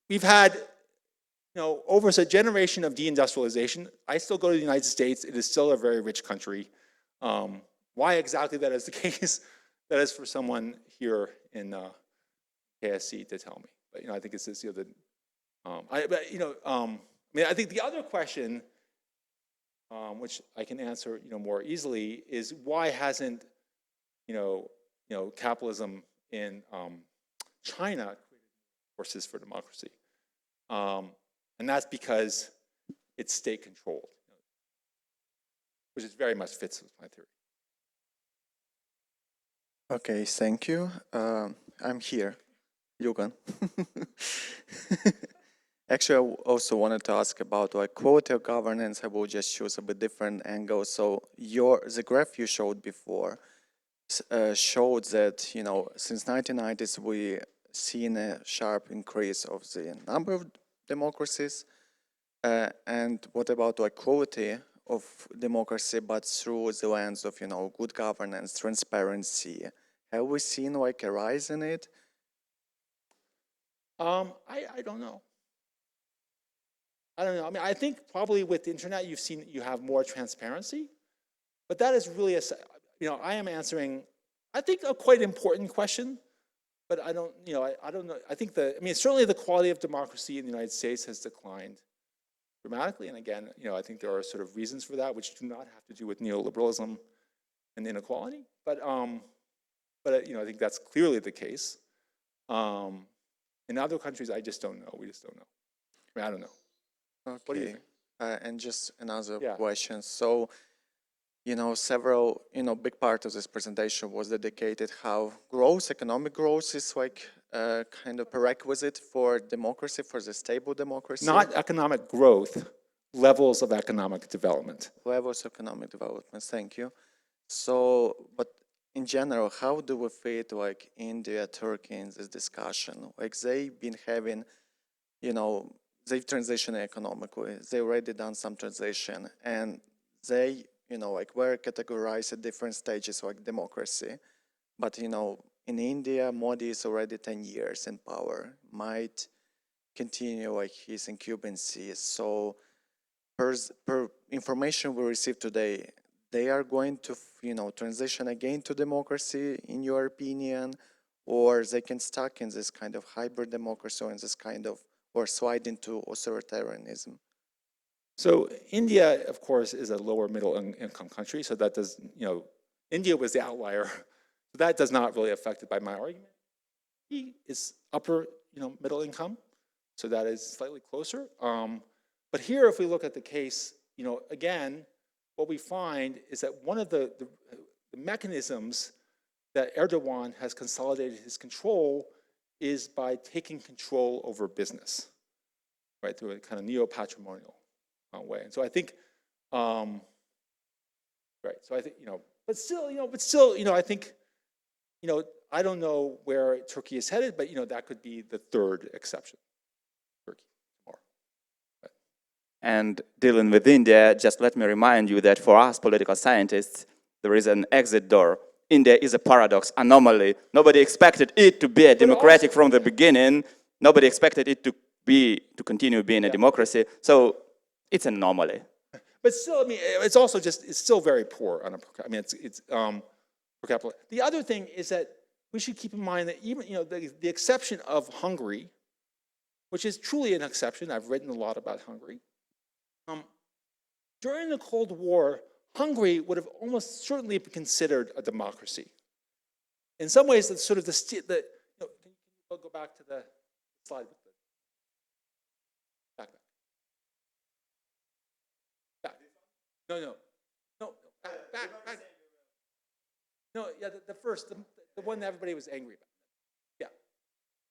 we've had, you know, over a generation of deindustrialization. I still go to the United States. It is still a very rich country. Why exactly that is the case, that is for someone here in KSC to tell me. But, you know, I think it's this, you know, I mean, I think the other question, which I can answer, you know, more easily, is why hasn't, you know, capitalism in China created forces for democracy? And that's because it's state-controlled, which is very much fits with my theory. Okay, thank you. I'm here, Lukon. Actually, I also wanted to ask about like quality of governance. I will just choose a bit different angle. So the graph you showed before showed that, you know, since 1990s we seen a sharp increase of the number of democracies. And what about like quality of democracy, but through the lens of, you know, good governance, transparency? Have we seen like a rise in it? I don't know. I don't know. I mean, I think probably with the internet, you have more transparency, but that is really you know, I am answering, I think, a quite important question, but I don't, you know, I don't know. I think I mean, certainly the quality of democracy in the United States has declined dramatically, and again, you know, I think there are sort of reasons for that, which do not have to do with neoliberalism and inequality, but you know, I think that's clearly the case. In other countries, I just don't know. We just don't know. I mean, I don't know. Okay. What do you think? And just another Yeah. question. So, you know, several, you know, big part of this presentation was dedicated how growth, economic growth is like kind of prerequisite for democracy, for the stable democracy. Not economic growth, levels of economic development. Levels of economic development, thank you. So, but in general, how do we fit like India, Turkey in this discussion? Like they've been having, you know, they've transitioned economically. They already done some transition, and they, you know, like were categorized at different stages like democracy. But, you know, in India, Modi is already 10 years in power, might continue like his incumbency. So per information we received today, they are going to, you know, transition again to democracy, in your opinion, or they can stuck in this kind of hybrid democracy or in this kind of, or slide into authoritarianism? So India, of course, is a lower middle income country. So that does, you know, India was the outlier. So that does not really affect it by my argument. He is upper, you know, middle income. So that is slightly closer. But here, if we look at the case, you know, again, what we find is that one of the mechanisms that Erdogan has consolidated his control is by taking control over business, right, through a kind of neo-patrimonial way. And so I think, right, so I think, you know, but still, you know, I think, you know, I don't know where Turkey is headed, but, you know, that could be the third exception, Turkey. And dealing with India, just let me remind you that for us political scientists, there is an exit door. India is a paradox, anomaly. Nobody expected it to be a democratic from the beginning. Nobody expected it to continue being a democracy. So it's an anomaly. But still, I mean, it's also just, it's still very poor on a per capita. I mean, it's per capita. The other thing is that we should keep in mind that even, you know, the exception of Hungary, which is truly an exception. I've written a lot about Hungary. During the Cold War, Hungary would have almost certainly been considered a democracy. In some ways, it's sort of you know, go back to the slide with the back. No, back. No, yeah, the first, the one that everybody was angry about. Yeah.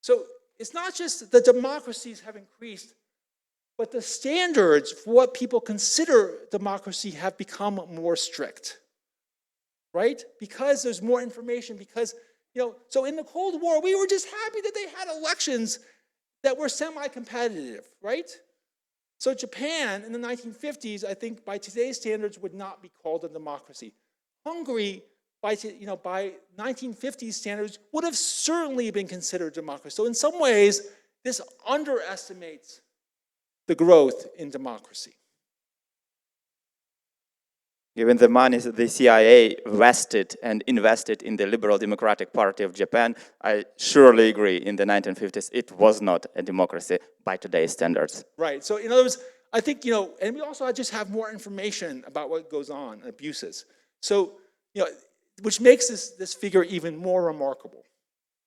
So it's not just the democracies have increased, but the standards for what people consider democracy have become more strict, right? Because there's more information, because, so in the Cold War, we were just happy that they had elections that were semi-competitive, right? So Japan in the 1950s, I think by today's standards would not be called a democracy. Hungary, by 1950s standards, would have certainly been considered democracy. So in some ways, this underestimates the growth in democracy. Given the money that the CIA vested and invested in the Liberal Democratic Party of Japan, I surely agree in the 1950s it was not a democracy by today's standards. Right, so in other words, I think, and we also just have more information about what goes on, abuses. So, which makes this figure even more remarkable,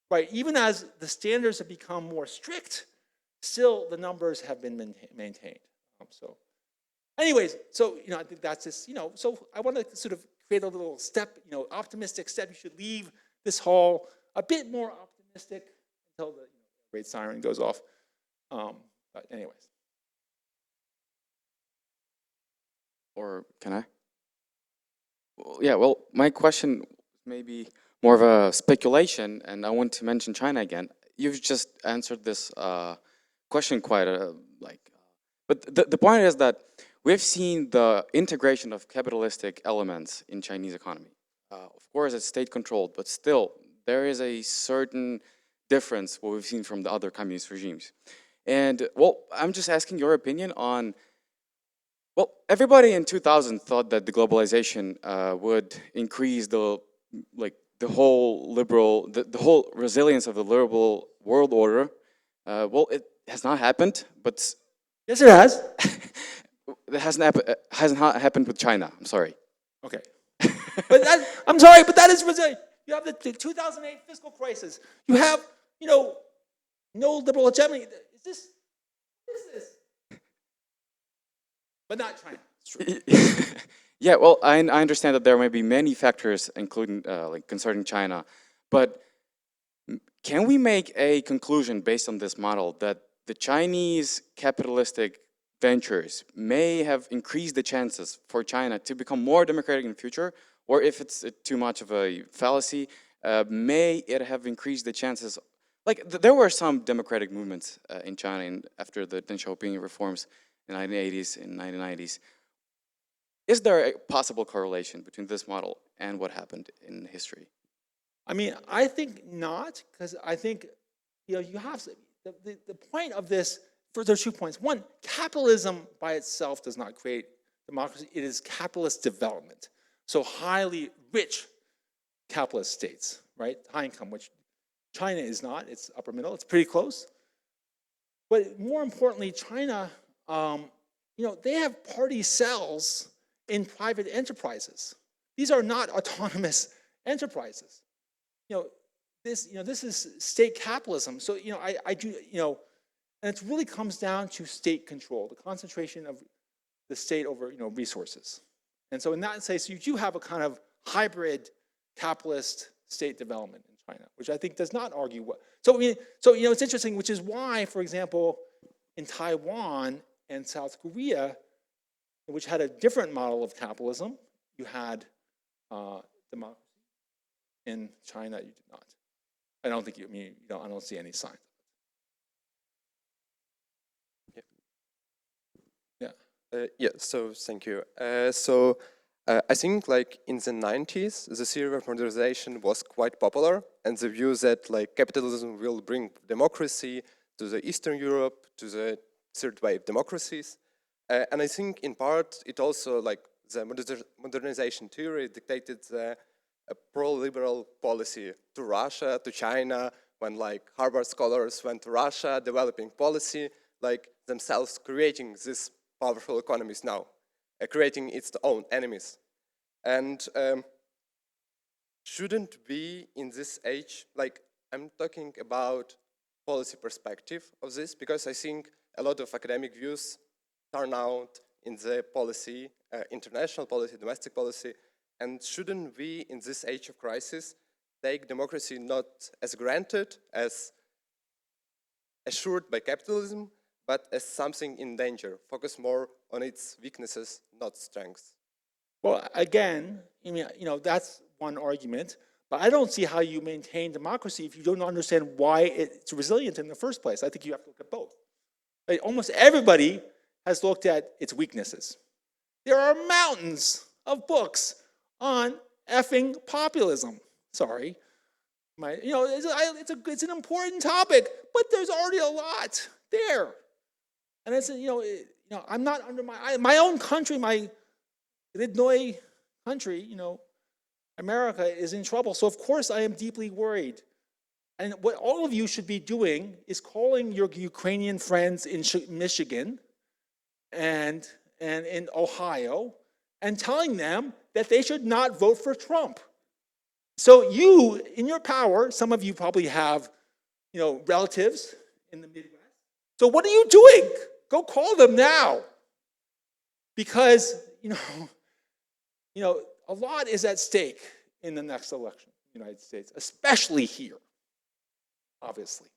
right? Even as the standards have become more strict, still the numbers have been maintained. So anyways, so, I think that's this, so I want to sort of create a little step, optimistic step. You should leave this hall a bit more optimistic until the great siren goes off. But anyways. Or can I? Well, yeah, well, my question may be more of a speculation, and I want to mention China again. You've just answered this question quite but the point is that we've seen the integration of capitalistic elements in Chinese economy. Of course, it's state-controlled, but still, there is a certain difference what we've seen from the other communist regimes. And, well, I'm just asking your opinion on, well, everybody in 2000 thought that the globalization would increase the whole resilience of the liberal world order. Well, it has not happened, but yes, it has. It hasn't happened with China. I'm sorry. Okay, but I'm sorry, but that is resilient. You have the 2008 fiscal crisis. You have, no liberal hegemony. What is this? But not China. It's true. Yeah, well, I understand that there may be many factors, including concerning China, but can we make a conclusion based on this model that the Chinese capitalistic ventures may have increased the chances for China to become more democratic in the future, or if it's too much of a fallacy, may it have increased the chances? There were some democratic movements in China after the Deng Xiaoping reforms in the 1980s and 1990s. Is there a possible correlation between this model and what happened in history? I mean, I think not, because I think, you have the point of this, there's 2 points. One, capitalism by itself does not create democracy. It is capitalist development. So highly rich capitalist states, right? High income, which China is not. It's upper middle. It's pretty close. But more importantly, China, they have party cells in private enterprises. These are not autonomous enterprises. This is state capitalism. So, I do, and it really comes down to state control, the concentration of the state over, resources. And so in that sense, you do have a kind of hybrid capitalist state development in China, which I think does not argue what. So it's interesting, which is why, for example, in Taiwan and South Korea, which had a different model of capitalism, you had democracy. In China, you did not. I don't think I don't see any signs. Yeah, so thank you. I think in the 90s, the theory of modernization was quite popular, and the view that capitalism will bring democracy to the Eastern Europe, to the third wave democracies. And I think in part it also the modernization theory dictated a pro-liberal policy to Russia, to China, when Harvard scholars went to Russia, developing policy, themselves creating these powerful economies now, creating its own enemies. And shouldn't be in this age, I'm talking about policy perspective of this, because I think a lot of academic views turn out in the policy, international policy, domestic policy, and shouldn't we, in this age of crisis, take democracy not as granted, as assured by capitalism, but as something in danger, focus more on its weaknesses, not strengths? Well, again, I mean, that's one argument, but I don't see how you maintain democracy if you don't understand why it's resilient in the first place. I think you have to look at both. Right? Almost everybody has looked at its weaknesses. There are mountains of books on effing populism. Sorry. It's an important topic, but there's already a lot there. And it's, I'm not under my own country, my Родной country, America is in trouble. So of course I am deeply worried. And what all of you should be doing is calling your Ukrainian friends in Michigan and in Ohio and telling them that they should not vote for Trump. So you, in your power, some of you probably have, relatives in the Midwest. So what are you doing? Go call them now. Because, a lot is at stake in the next election in the United States, especially here, obviously.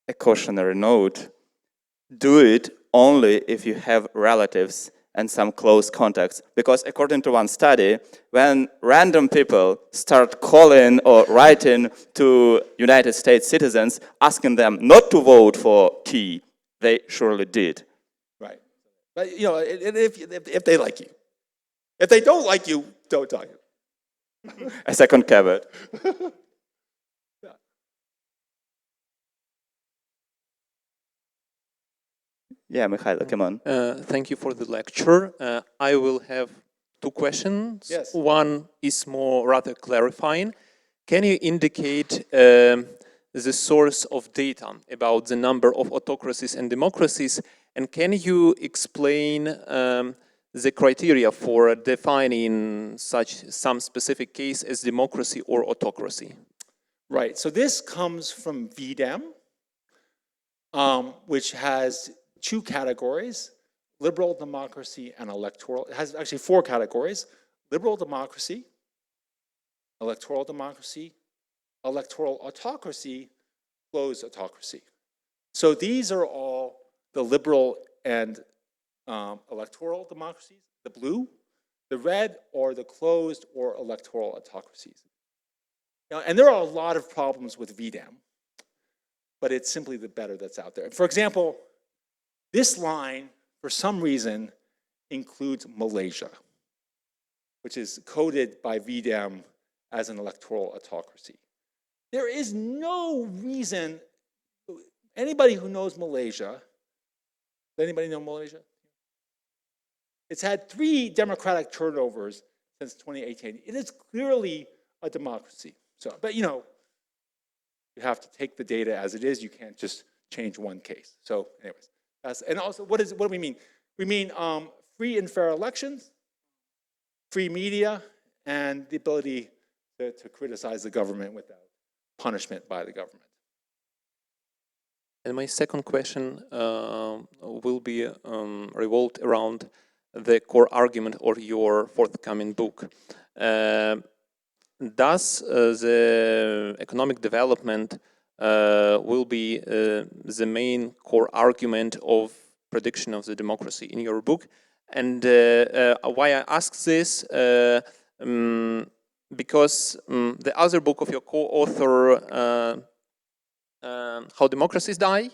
A cautionary note, do it only if you have relatives and some close contacts. Because according to one study, when random people start calling or writing to United States citizens, asking them not to vote for Kyiv, they surely did. Right. But, if they like you. If they don't like you, don't tell you. A second caveat. Yeah, Mikhailo, come on. Thank you for the lecture. I will have two questions. Yes. One is more rather clarifying. Can you indicate the source of data about the number of autocracies and democracies? And can you explain the criteria for defining some specific case as democracy or autocracy? Right. So this comes from VDEM, which has two categories, liberal democracy and electoral. It has actually four categories: liberal democracy, electoral democracy, electoral autocracy, closed autocracy. So these are all the liberal and electoral democracies, the blue, the red, or the closed or electoral autocracies. And there are a lot of problems with VDEM, but it's simply the better that's out there. For example, this line, for some reason, includes Malaysia, which is coded by VDEM as an electoral autocracy. There is no reason, anybody who knows Malaysia, does anybody know Malaysia? It's had 3 democratic turnovers since 2018. It is clearly a democracy. So, but you have to take the data as it is. You can't just change one case. So anyways, and also what do we mean? We mean free and fair elections, free media, and the ability to criticize the government without punishment by the government. And my second question will be revolved around the core argument of your forthcoming book. Does the economic development will be the main core argument of prediction of the democracy in your book? And why I ask this, because the other book of your co-author, How Democracies Die,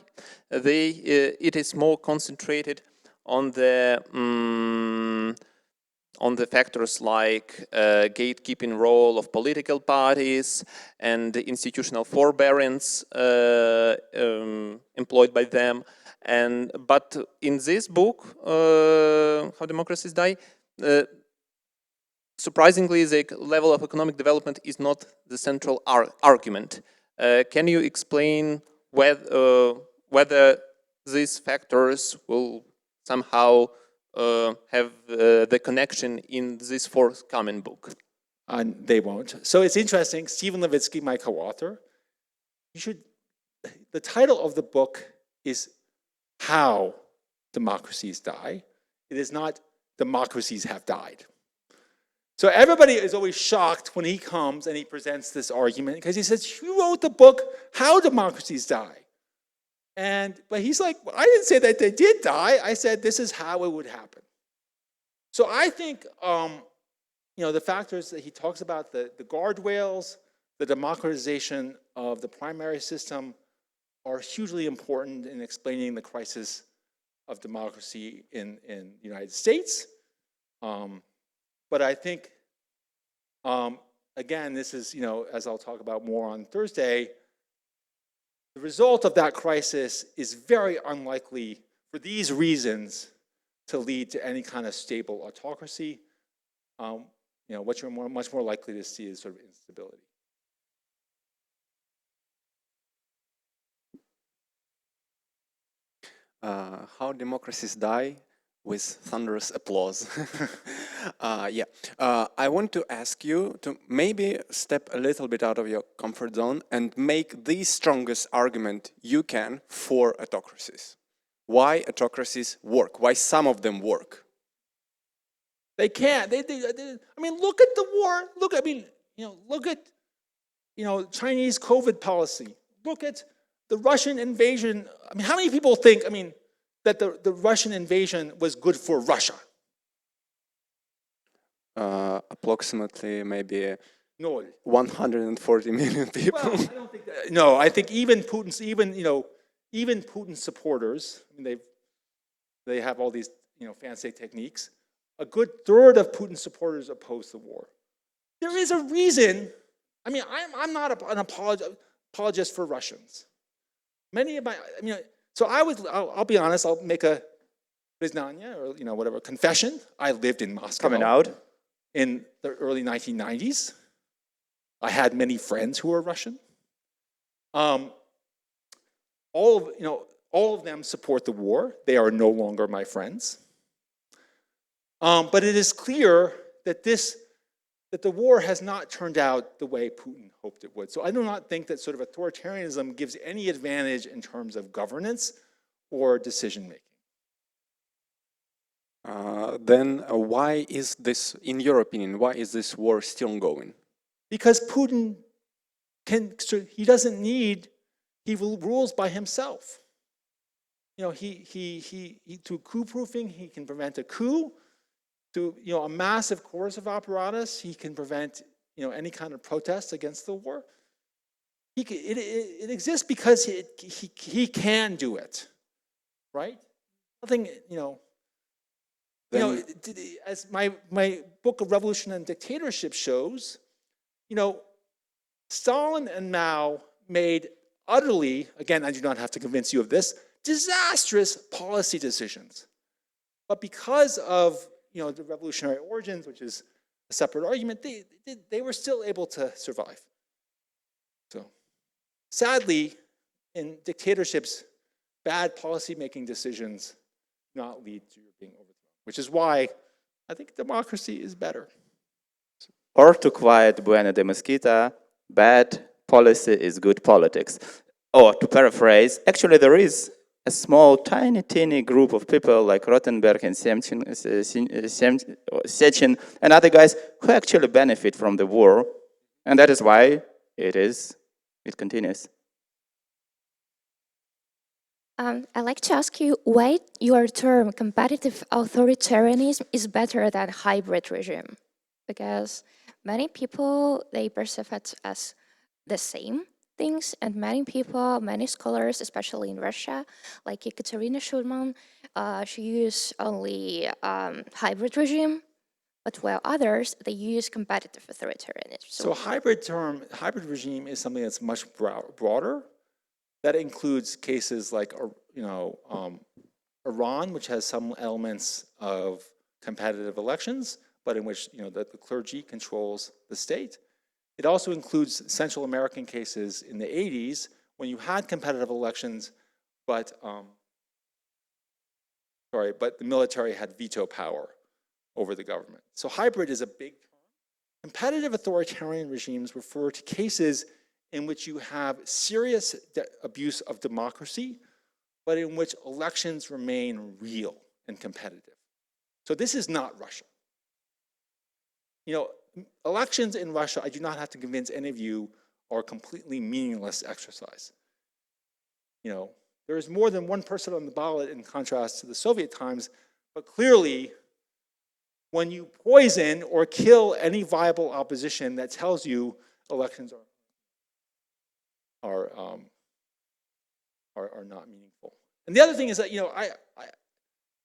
it is more concentrated on the factors like gatekeeping role of political parties and the institutional forbearance employed by them. But in this book, How Democracies Die, surprisingly, the level of economic development is not the central argument. Can you explain whether these factors will somehow have the connection in this forthcoming book? They won't. So it's interesting. Stephen Levitsky, my co-author, you should the title of the book is How Democracies Die. It is not Democracies Have Died. So everybody is always shocked when he comes and he presents this argument because he says, you wrote the book, How Democracies Die. But he's like, well, I didn't say that they did die. I said, this is how it would happen. So I think, the factors that he talks about, the guardrails, the democratization of the primary system are hugely important in explaining the crisis of democracy in the United States. But I think, again, this is, as I'll talk about more on Thursday, the result of that crisis is very unlikely for these reasons to lead to any kind of stable autocracy. What you're much more likely to see is sort of instability. How democracies die with thunderous applause. I want to ask you to maybe step a little bit out of your comfort zone and make the strongest argument you can for autocracies. Why autocracies work? Why some of them work? They can't. Look at the war. Look at Chinese COVID policy. Look at the Russian invasion. How many people think, that the Russian invasion was good for Russia? Approximately maybe No. 140 million people. Well, I don't think that. No, I think even Putin's supporters, they have all these fancy techniques. A good third of Putin's supporters oppose the war. There is a reason. I'm not an apologist for Russians. Many of my, so I'll be honest, I'll make a priznание or whatever, confession. I lived in Moscow. Coming out. In the early 1990s. I had many friends who were Russian. All of them support the war. They are no longer my friends. But it is clear that the war has not turned out the way Putin hoped it would. So I do not think that sort of authoritarianism gives any advantage in terms of governance or decision-making. Then why is this, in your opinion, why is this war still ongoing? Because Putin he rules by himself. Through coup-proofing, he can prevent a coup. Through a massive coercive apparatus, he can prevent any kind of protest against the war. It exists because he can do it, right? Nothing, as my book of Revolution and Dictatorship shows, Stalin and Mao made utterly, again, I do not have to convince you of this, disastrous policy decisions. But because of the revolutionary origins, which is a separate argument, they were still able to survive. So, sadly, in dictatorships, bad policy-making decisions do not lead to your being overthrown, which is why I think democracy is better. Or to quote Buena de Mesquita, bad policy is good politics. Or to paraphrase, actually there is a small, teeny group of people like Rothenberg and Sechin and other guys who actually benefit from the war. And that is why it continues. I'd like to ask you why your term competitive authoritarianism is better than hybrid regime. Because many people, they perceive it as the same things, and many scholars, especially in Russia, like Ekaterina Schulman, she used only hybrid regime, but while others, they use competitive authoritarianism. So hybrid regime is something that's much broader. That includes cases like Iran, which has some elements of competitive elections, but in which the clergy controls the state. It also includes Central American cases in the 80s when you had competitive elections, but the military had veto power over the government. So hybrid is a big term. Competitive authoritarian regimes refer to cases in which you have serious abuse of democracy, but in which elections remain real and competitive. So this is not Russia. You know, elections in Russia, I do not have to convince any of you, are a completely meaningless exercise. You know, there is more than one person on the ballot in contrast to the Soviet times, but clearly, when you poison or kill any viable opposition, that tells you elections are not meaningful. And the other thing is that, you know,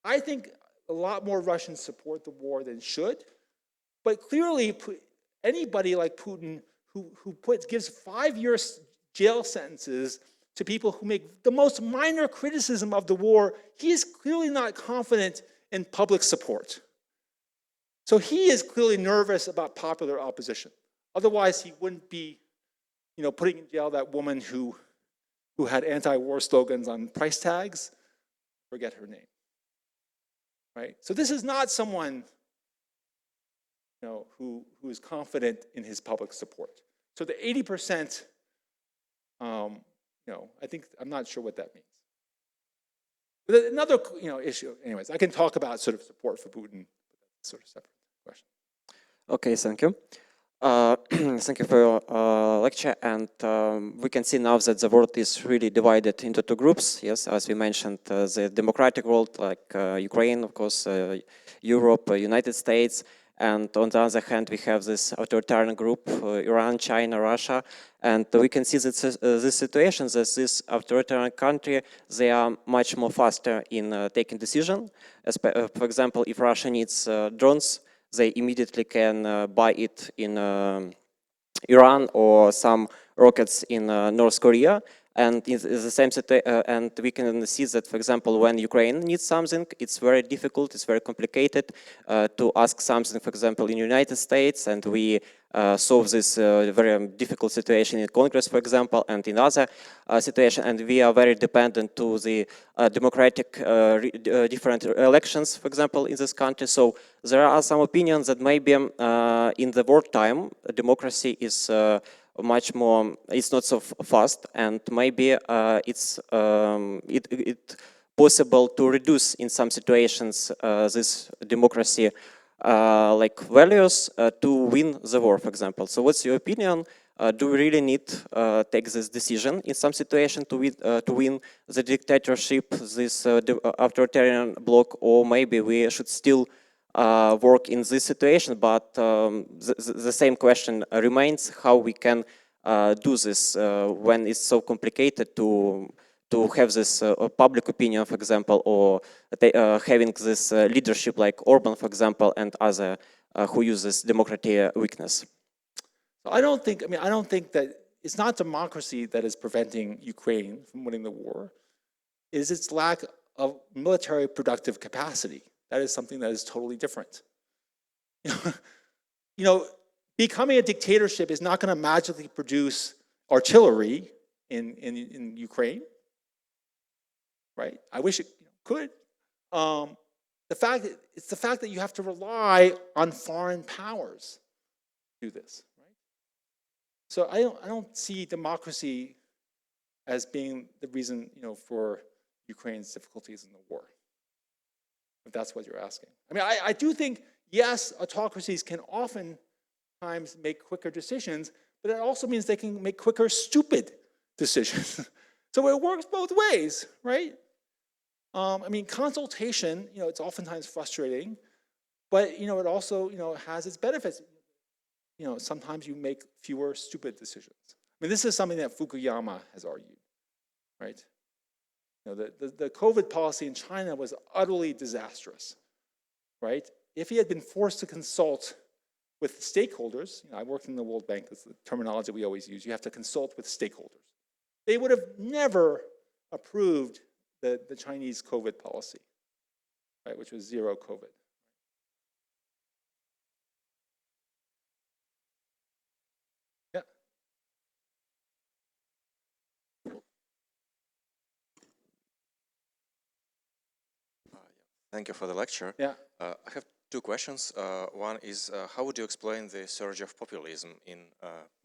I think a lot more Russians support the war than should, but clearly anybody like Putin who gives 5-year jail sentences to people who make the most minor criticism of the war, he is clearly not confident in public support. So he is clearly nervous about popular opposition. Otherwise, he wouldn't be, you know, putting in jail that woman who had anti-war slogans on price tags. Forget her name. Right? So this is not someone, you know, who is confident in his public support. So the 80%, you know, I'm not sure what that means. But another, you know, issue, anyways, I can talk about sort of support for Putin, but that's sort of separate question. Okay, thank you. Thank you for your lecture, and we can see now that the world is really divided into two groups. Yes, as we mentioned, the democratic world, like Ukraine, of course, Europe, United States, and on the other hand, we have this authoritarian group, Iran, China, Russia, and we can see that this situation, that this authoritarian country, they are much more faster in taking decisions. For example, if Russia needs drones, they immediately can buy it in Iran or some rockets in North Korea. And it's the same and we can see that, for example, when Ukraine needs something, it's very difficult, it's very complicated to ask something, for example, in the United States, and we solve this very difficult situation in Congress, for example, and in other situations, and we are very dependent to the democratic different elections, for example, in this country. So there are some opinions that maybe in the wartime, democracy is much more, it's not so fast, and maybe it's possible to reduce in some situations this democracy like values to win the war, for example. So what's your opinion? Do we really need take this decision in some situation to win the dictatorship, this authoritarian bloc, or maybe we should still work in this situation, but the same question remains, how we can do this when it's so complicated to have this public opinion, for example, or having this leadership like Orban, for example, and other who uses democratic weakness. So I don't think that it's not democracy that is preventing Ukraine from winning the war. It is its lack of military productive capacity. That is something that is totally different. You know, becoming a dictatorship is not going to magically produce artillery in Ukraine, right? I wish it could. It's the fact that you have to rely on foreign powers to do this, right? So I don't see democracy as being the reason, you know, for Ukraine's difficulties in the war, if that's what you're asking. I mean, I do think, yes, autocracies can oftentimes make quicker decisions, but it also means they can make quicker, stupid decisions. So it works both ways, right? I mean, consultation, you know, it's oftentimes frustrating, but, you know, it also, you know, has its benefits. You know, sometimes you make fewer stupid decisions. I mean, this is something that Fukuyama has argued, right? You know, the COVID policy in China was utterly disastrous, right? If he had been forced to consult with stakeholders, you know, I worked in the World Bank, that's the terminology we always use, you have to consult with stakeholders. They would have never approved the Chinese COVID policy, right, which was zero COVID. Yeah. Thank you for the lecture. Yeah. I have two questions. One is, how would you explain the surge of populism in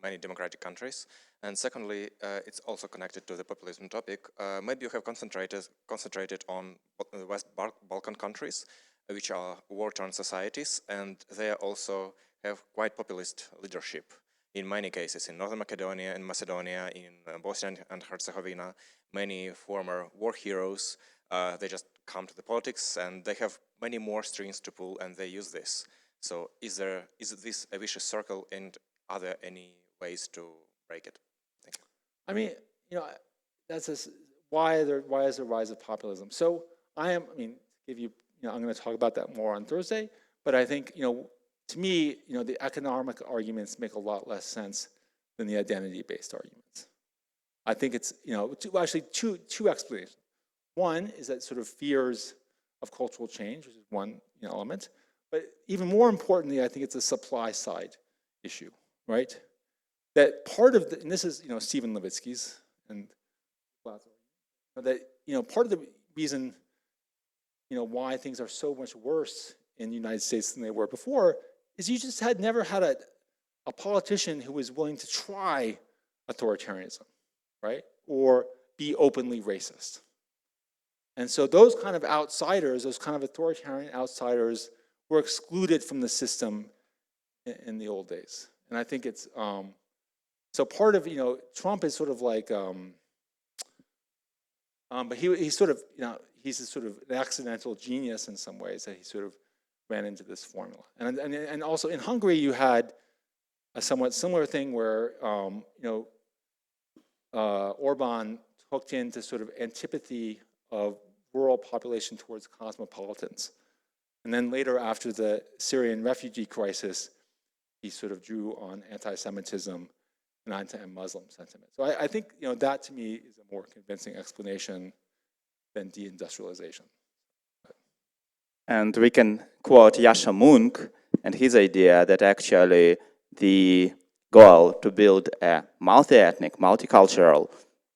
many democratic countries? And secondly, it's also connected to the populism topic. Maybe you have concentrated on the West Balkan countries, which are war-torn societies, and they also have quite populist leadership in many cases. In Northern Macedonia, in Macedonia, in Bosnia and Herzegovina, many former war heroes, they just come to the politics and they have many more strings to pull and they use this. So is this a vicious circle, and are there any ways to break it? Thank you. I mean, why is there a rise of populism? So I'm going to talk about that more on Thursday, but I think, to me, the economic arguments make a lot less sense than the identity-based arguments. I think it's, actually two explanations. One is that sort of fears of cultural change, which is one element, but even more importantly, I think it's a supply side issue, right? That part of and this is, Stephen Levitsky's and that, part of the reason, why things are so much worse in the United States than they were before is you just never had a politician who was willing to try authoritarianism, right? Or be openly racist. And so those kind of outsiders, those kind of authoritarian outsiders, were excluded from the system in the old days. And I think it's, so part of, Trump is sort of like, but he's sort of, he's a sort of an accidental genius in some ways that he sort of ran into this formula. And also in Hungary, you had a somewhat similar thing where, Orban hooked into sort of antipathy of rural population towards cosmopolitans. And then later, after the Syrian refugee crisis, he sort of drew on anti-Semitism and anti-Muslim sentiment. So I think, that to me is a more convincing explanation than deindustrialization. And we can quote Yasha Munk and his idea that actually the goal to build a multi-ethnic, multicultural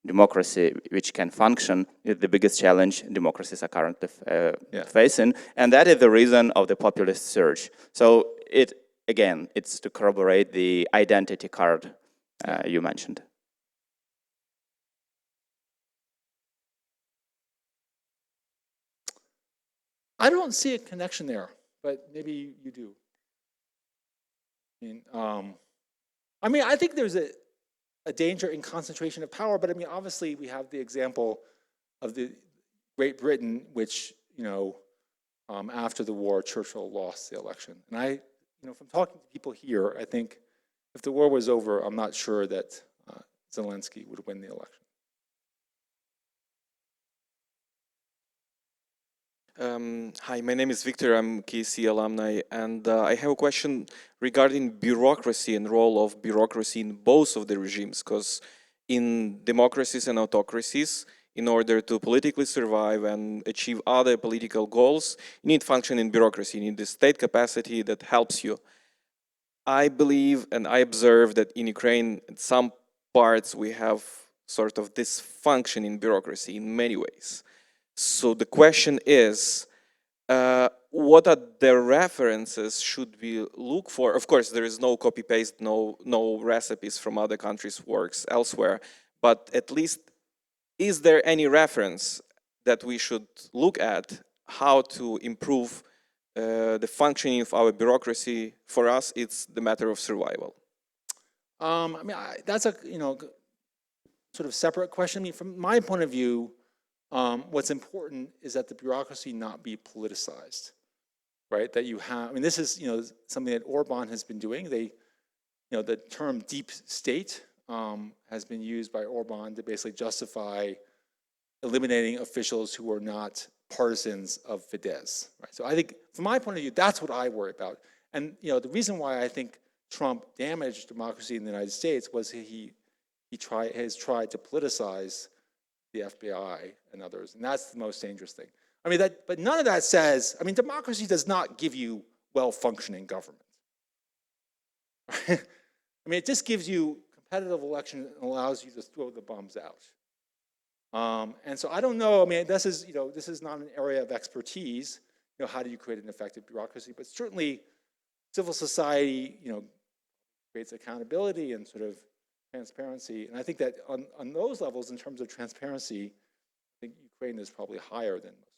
democracy which can function is the biggest challenge democracies are currently facing, and that is the reason of the populist surge. So it's to corroborate the identity card you mentioned. I don't see a connection there, but maybe you do. I think there's a danger in concentration of power, but obviously we have the example of the Great Britain, which, after the war, Churchill lost the election. And from talking to people here, I think if the war was over, I'm not sure that Zelensky would win the election. Hi, my name is Victor. I'm KC alumni, and I have a question regarding bureaucracy and role of bureaucracy in both of the regimes, because in democracies and autocracies, in order to politically survive and achieve other political goals, you need functioning bureaucracy. You need the state capacity that helps you. I believe and I observe that in Ukraine, in some parts, we have sort of dysfunctioning bureaucracy in many ways. So the question is, what are the references should we look for? Of course, there is no copy-paste, no recipes from other countries' works elsewhere, but at least, is there any reference that we should look at how to improve the functioning of our bureaucracy? For us, it's the matter of survival. That's a sort of separate question. From my point of view, what's important is that the bureaucracy not be politicized, right? That you have, this is something that Orban has been doing. The term deep state has been used by Orban to basically justify eliminating officials who are not partisans of Fidesz, right? So I think, from my point of view, that's what I worry about. And the reason why I think Trump damaged democracy in the United States was he has tried to politicize the FBI and others, and that's the most dangerous thing. But none of that says, democracy does not give you well-functioning government. It just gives you competitive election and allows you to throw the bums out. And so I don't know, this is not an area of expertise. how do you create an effective bureaucracy? But certainly, civil society, creates accountability and sort of transparency. And I think that on those levels, in terms of transparency, I think Ukraine is probably higher than most.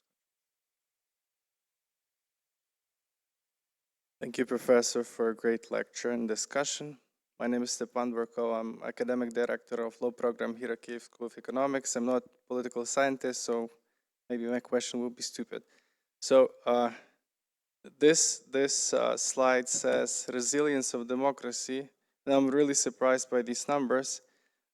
Thank you, Professor, for a great lecture and discussion. My name is Stepan Burko. I'm academic director of law program here at Kyiv School of Economics. I'm not a political scientist, so maybe my question will be stupid. So this slide says resilience of democracy. And I'm really surprised by these numbers,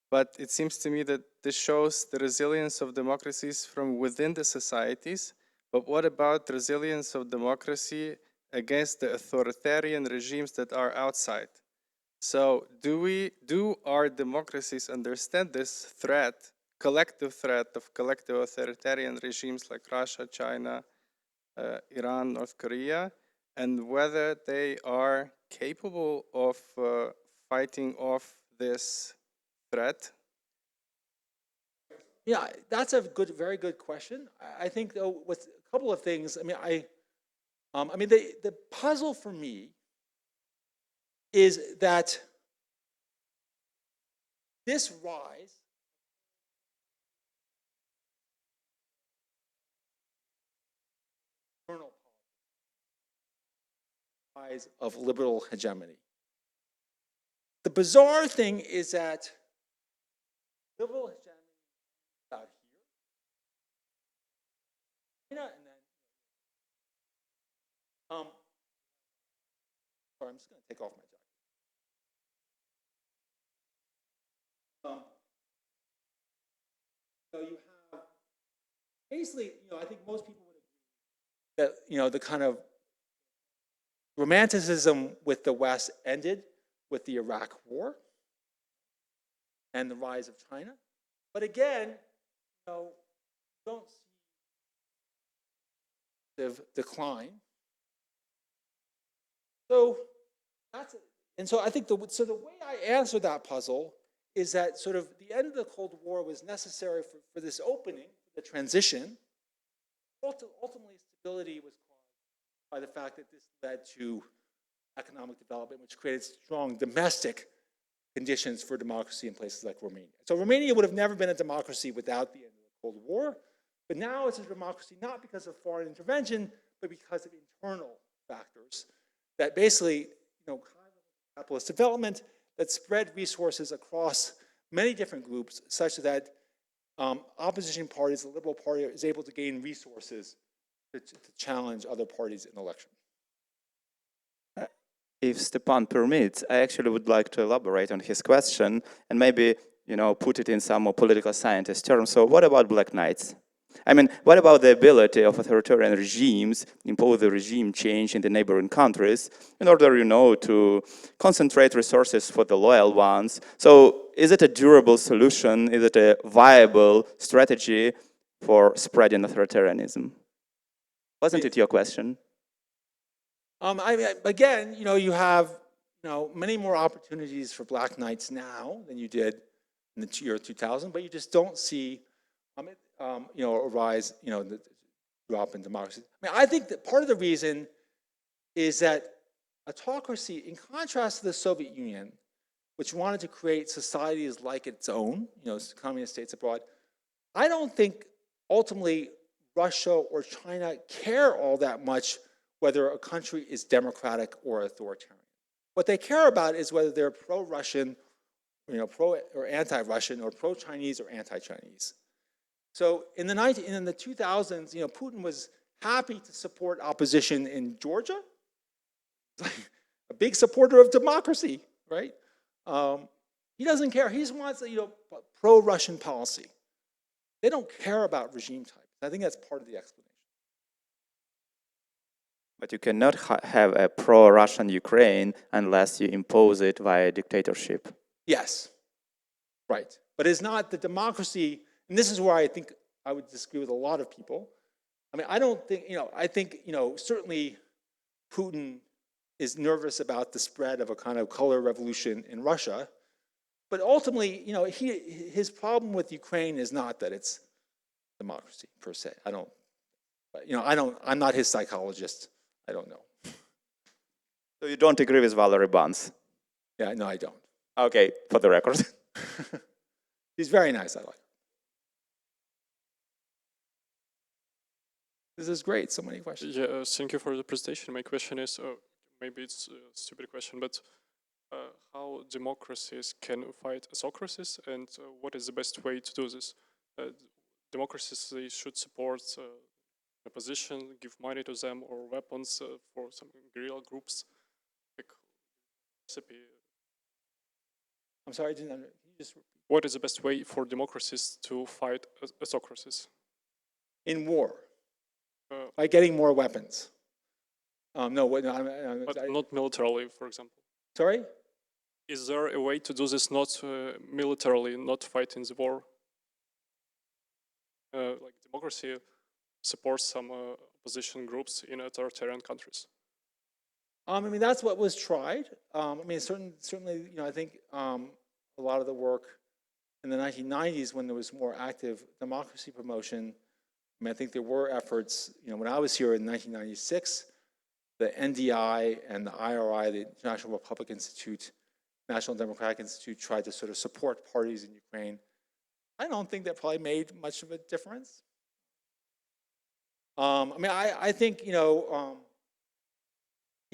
but it seems to me that this shows the resilience of democracies from within the societies. But what about resilience of democracy against the authoritarian regimes that are outside? So do our democracies understand this threat, collective threat of collective authoritarian regimes like Russia, China, Iran, North Korea, and whether they are capable of fighting off this threat? Yeah, that's a very good question. I think though, with a couple of things. The puzzle for me is that this rise of liberal hegemony. The bizarre thing is that liberal hegemony is out here, and then sorry, I'm just going to take off my jacket. So you have basically, I think most people would agree that the kind of romanticism with the West ended with the Iraq War and the rise of China. But again, you don't see decline. So that's it. And so I think the way I answer that puzzle is that sort of the end of the Cold War was necessary for this opening, the transition. Ultimately, stability was caused by the fact that this led to economic development, which created strong domestic conditions for democracy in places like Romania. So Romania would have never been a democracy without the end of the Cold War, but now it's a democracy not because of foreign intervention, but because of internal factors that basically, capitalist development that spread resources across many different groups such that opposition parties, the Liberal Party, is able to gain resources to challenge other parties in election. If Stepan permits, I actually would like to elaborate on his question and maybe, put it in some more political scientist terms. So what about Black Knights? What about the ability of authoritarian regimes impose the regime change in the neighboring countries in order, to concentrate resources for the loyal ones? So is it a durable solution? Is it a viable strategy for spreading authoritarianism? Wasn't it your question? Again, you have, many more opportunities for Black Knights now than you did in the year 2000, but you just don't see, a rise, the drop in democracy. I think that part of the reason is that autocracy, in contrast to the Soviet Union, which wanted to create societies like its own, communist states abroad, I don't think ultimately Russia or China care all that much whether a country is democratic or authoritarian. What they care about is whether they're pro-Russian, pro or anti-Russian, or pro-Chinese or anti-Chinese. So in the 2000s, Putin was happy to support opposition in Georgia, a big supporter of democracy, right? He doesn't care. He just wants pro-Russian policy. They don't care about regime type. I think that's part of the explanation. But you cannot have a pro-Russian Ukraine unless you impose it via dictatorship. Yes, right. But it's not the democracy, and this is where I think I would disagree with a lot of people. I don't think, I think, certainly Putin is nervous about the spread of a kind of color revolution in Russia. But ultimately, his problem with Ukraine is not that it's democracy per se. But, I'm not his psychologist. I don't know. So you don't agree with Valerie Barnes? Yeah, no, I don't. Okay, for the record. She's very nice, I like her. This is great, so many questions. Yeah, thank you for the presentation. My question is, maybe it's a stupid question, but how democracies can fight autocracies, and what is the best way to do this? Democracies, they should support opposition, give money to them, or weapons for some guerrilla groups. Like recipe. I'm sorry, I didn't understand. Can you just repeat? What is the best way for democracies to fight autocracies? In war, by getting more weapons. No, but not militarily, for example. Sorry? Is there a way to do this not militarily, not fighting the war? Like democracy supports some opposition groups in authoritarian countries. I mean, that's what was tried. I mean, certainly, I think a lot of the work in the 1990s when there was more active democracy promotion, I mean, I think there were efforts, when I was here in 1996, the NDI and the IRI, the International Republic Institute, National Democratic Institute, tried to sort of support parties in Ukraine. I don't think that probably made much of a difference. I mean, I think,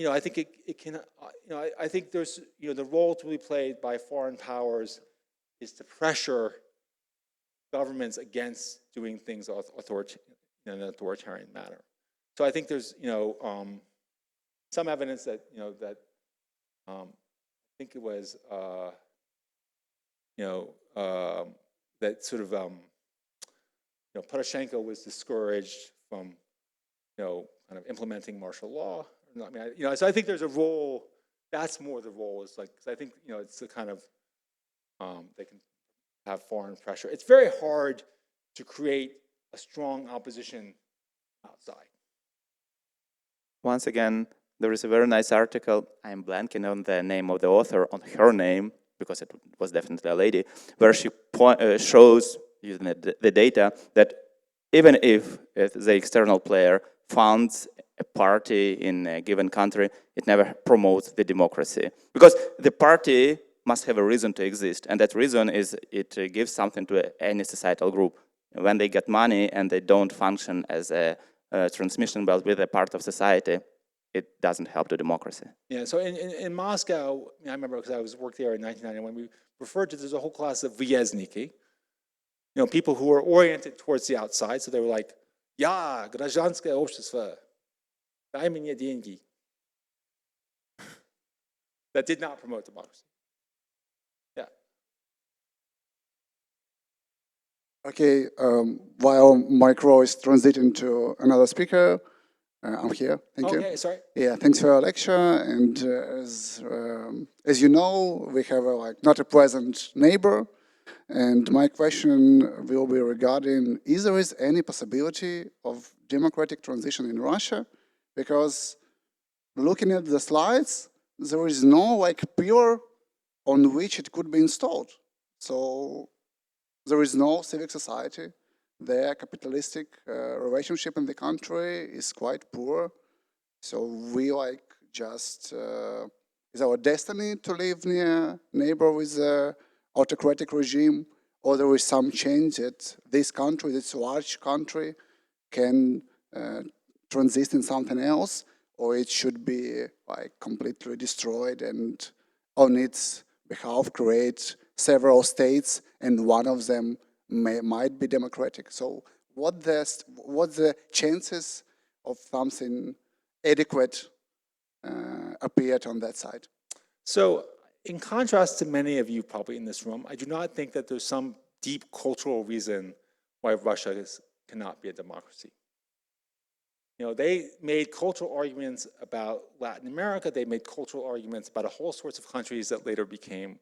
I think it can, I think there's, the role to be played by foreign powers is to pressure governments against doing things in an authoritarian manner. So I think there's, some evidence that, I think it was, that sort of, Poroshenko was discouraged from, kind of implementing martial law. I mean, so I think there's a role. That's more the role. Is like, cause I think it's the kind of they can have foreign pressure. It's very hard to create a strong opposition outside. Once again, there is a very nice article. I'm blanking on the name of the author, on her name, because it was definitely a lady, where she shows, using the data, that even if the external player funds a party in a given country, it never promotes the democracy. Because the party must have a reason to exist, and that reason is it gives something to any societal group. When they get money and they don't function as a transmission belt with a part of society, it doesn't help to democracy. Yeah, so in Moscow, I remember because I worked there in 1991, we referred to, there's a whole class of vyezniki, people who were oriented towards the outside, so they were like, "Ya, гражданское общество, дай мне деньги." That did not promote democracy. Yeah. Okay, while micro is transiting to another speaker, I'm here. Thank you. Okay, sorry. Yeah, thanks for your lecture. And as you know, we have not a present neighbor. And my question will be regarding, is there any possibility of democratic transition in Russia? Because looking at the slides, there is no pillar on which it could be installed. So there is no civic society. The capitalistic relationship in the country is quite poor. So we just, is our destiny to live near neighbor with a autocratic regime, or there is some change that this country, this large country, can transit in something else, or it should be completely destroyed and on its behalf create several states, and one of them might be democratic. So what's the chances of something adequate appeared on that side? So in contrast to many of you probably in this room, I do not think that there's some deep cultural reason why Russia cannot be a democracy. They made cultural arguments about Latin America. They made cultural arguments about a whole sorts of countries that later became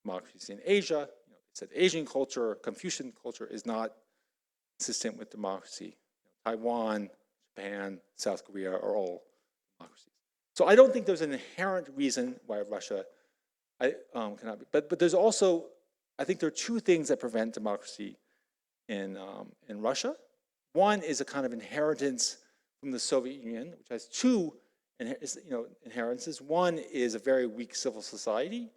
democracies in Asia. They said Asian culture, Confucian culture is not consistent with democracy. Taiwan, Japan, South Korea are all democracies. So I don't think there's an inherent reason why Russia cannot be. But there's also, I think there are two things that prevent democracy in Russia. One is a kind of inheritance from the Soviet Union, which has two inheritances. One is a very weak civil society.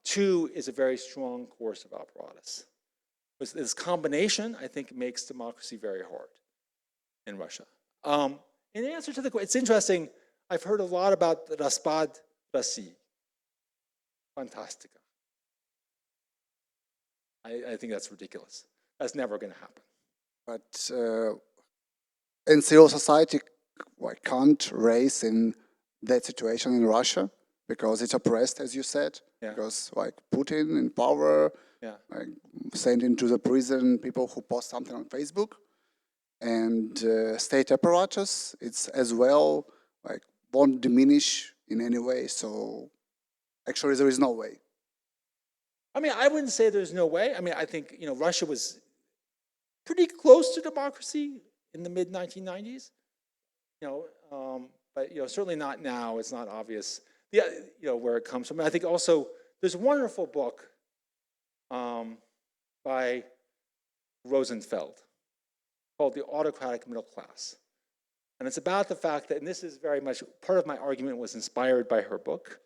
Two is a very strong coercive apparatus. This combination, I think, makes democracy very hard in Russia. In answer to the question, it's interesting, I've heard a lot about Raspad России. Fantastica. I think that's ridiculous. That's never going to happen. But in civil society, can't race in that situation in Russia because it's oppressed, as you said. Yeah. Because Putin in power, Yeah. sending to the prison people who post something on Facebook, and state apparatus, it's as well won't diminish in any way. So actually, there is no way. I mean, I wouldn't say there's no way. I mean, I think Russia was pretty close to democracy in the mid 1990s. But certainly not now. It's not obvious. Where it comes from. I think also there's a wonderful book by Rosenfeld called The Autocratic Middle Class. And it's about the fact that, and this is very much, part of my argument was inspired by her book,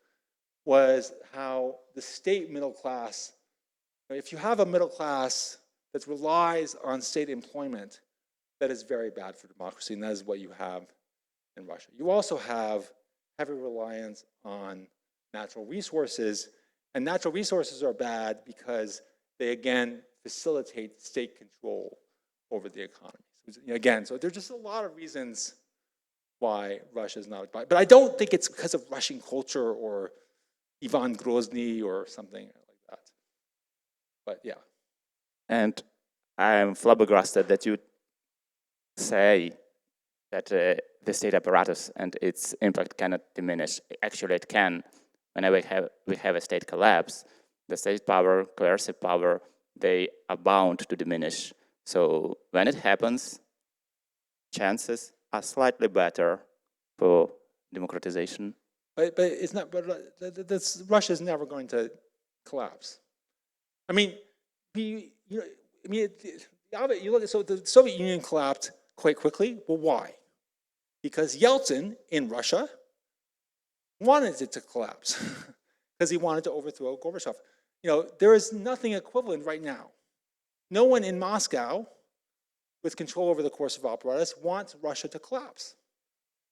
was how the state middle class, if you have a middle class that relies on state employment, that is very bad for democracy, and that is what you have in Russia. You also have heavy reliance on natural resources, and natural resources are bad because they, again, facilitate state control over the economy. Again, so there's just a lot of reasons why Russia is not, but I don't think it's because of Russian culture or Ivan Grozny or something like that. But yeah. And I'm flabbergasted that you say that the state apparatus and its impact cannot diminish. Actually, it can. Whenever we have a state collapse, the state power, coercive power, they are bound to diminish. So when it happens, chances are slightly better for democratization. But it's not. But Russia's never going to collapse. I mean, you look at, so the Soviet Union collapsed quite quickly. Well, why? Because Yeltsin in Russia wanted it to collapse because he wanted to overthrow Gorbachev. There is nothing equivalent right now. No one in Moscow with control over the coercive apparatus wants Russia to collapse.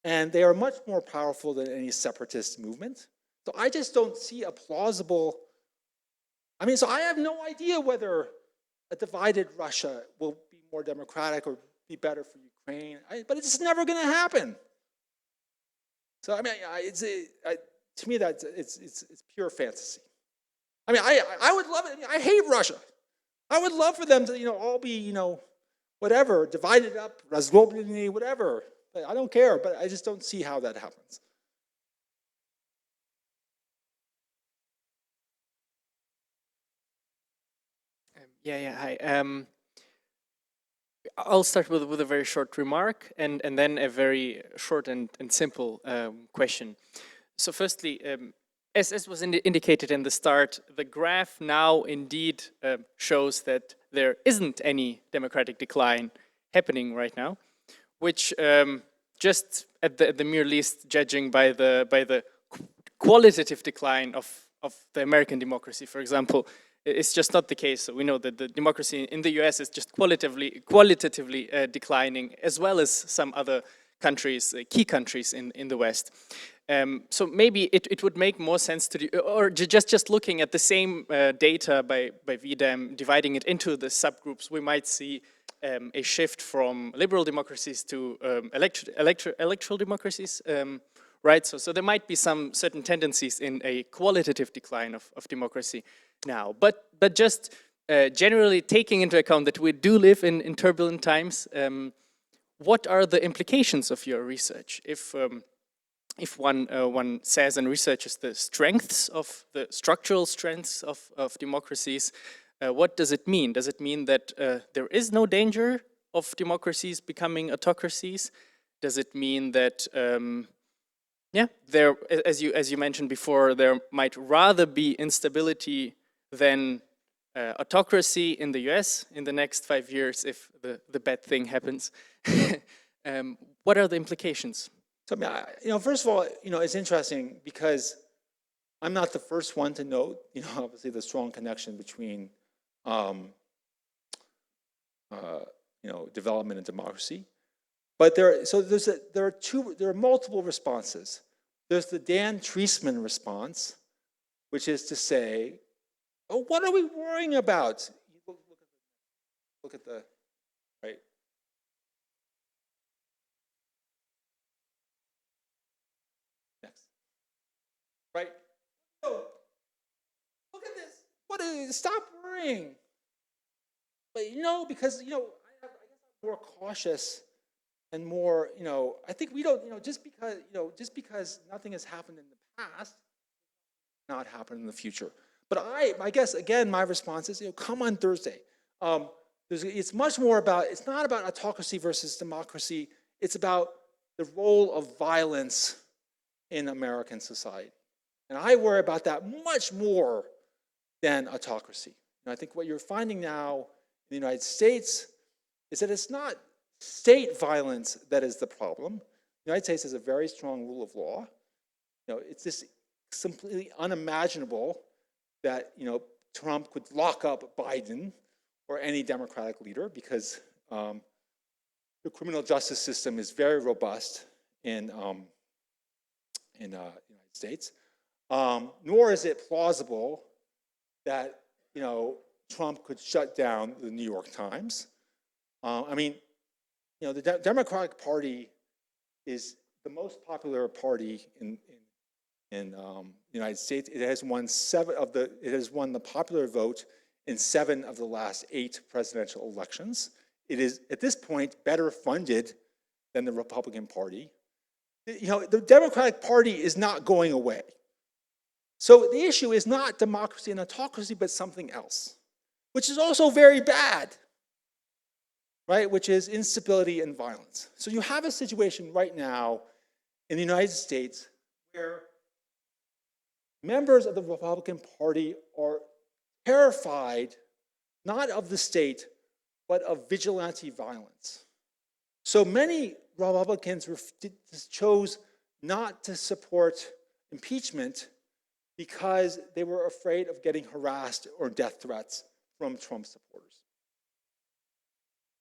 And they are much more powerful than any separatist movement. So I just don't see a plausible, so I have no idea whether a divided Russia will be more democratic or be better for Ukraine, but it's never going to happen. So to me that it's pure fantasy. I would love it. I hate Russia. I would love for them to all be whatever, divided up, razdrobljeni, whatever. But I don't care. But I just don't see how that happens. Hi. I'll start with a very short remark and then a very short and simple question. So firstly, as was indicated in the start, the graph now indeed shows that there isn't any democratic decline happening right now, which just at the mere least, judging by the qualitative decline of the American democracy, for example, it's just not the case. So we know that the democracy in the US is just qualitatively declining, as well as some other countries, key countries in the West. So maybe it would make more sense to do, or just looking at the same data by VDEM, dividing it into the subgroups, we might see a shift from liberal democracies to electoral democracies, right? So there might be some certain tendencies in a qualitative decline of democracy now. But just generally taking into account that we do live in turbulent times, what are the implications of your research? If one says and researches the strengths of the structural strengths of democracies, what does it mean? Does it mean that there is no danger of democracies becoming autocracies? Does it mean that, there, as you mentioned before, there might rather be instability than autocracy in the US in the next 5 years if the bad thing happens. What are the implications? So, I mean, first of all, it's interesting because I'm not the first one to note, obviously the strong connection between, development and democracy. But there are multiple responses. There's the Dan Treisman response, which is to say, oh, what are we worrying about? Look at the, right? Next. Right? No. Look at this. Stop worrying. But because, I guess I'm more cautious and more, I think we don't, just because nothing has happened in the past, not happen in the future. But I guess, again, my response is, come on Thursday. It's much more about, it's not about autocracy versus democracy. It's about the role of violence in American society. And I worry about that much more than autocracy. And I think what you're finding now in the United States is that it's not state violence that is the problem. The United States has a very strong rule of law. It's just completely unimaginable that Trump could lock up Biden or any Democratic leader because the criminal justice system is very robust in the United States. Nor is it plausible that Trump could shut down the New York Times. The Democratic Party is the most popular party in the United States. It has won the popular vote in 7 of the last 8 presidential elections. It is, at this point, better funded than the Republican Party. The Democratic Party is not going away. So the issue is not democracy and autocracy, but something else, which is also very bad, right? Which is instability and violence. So you have a situation right now in the United States where members of the Republican Party are terrified, not of the state, but of vigilante violence. So many Republicans chose not to support impeachment because they were afraid of getting harassed or death threats from Trump supporters.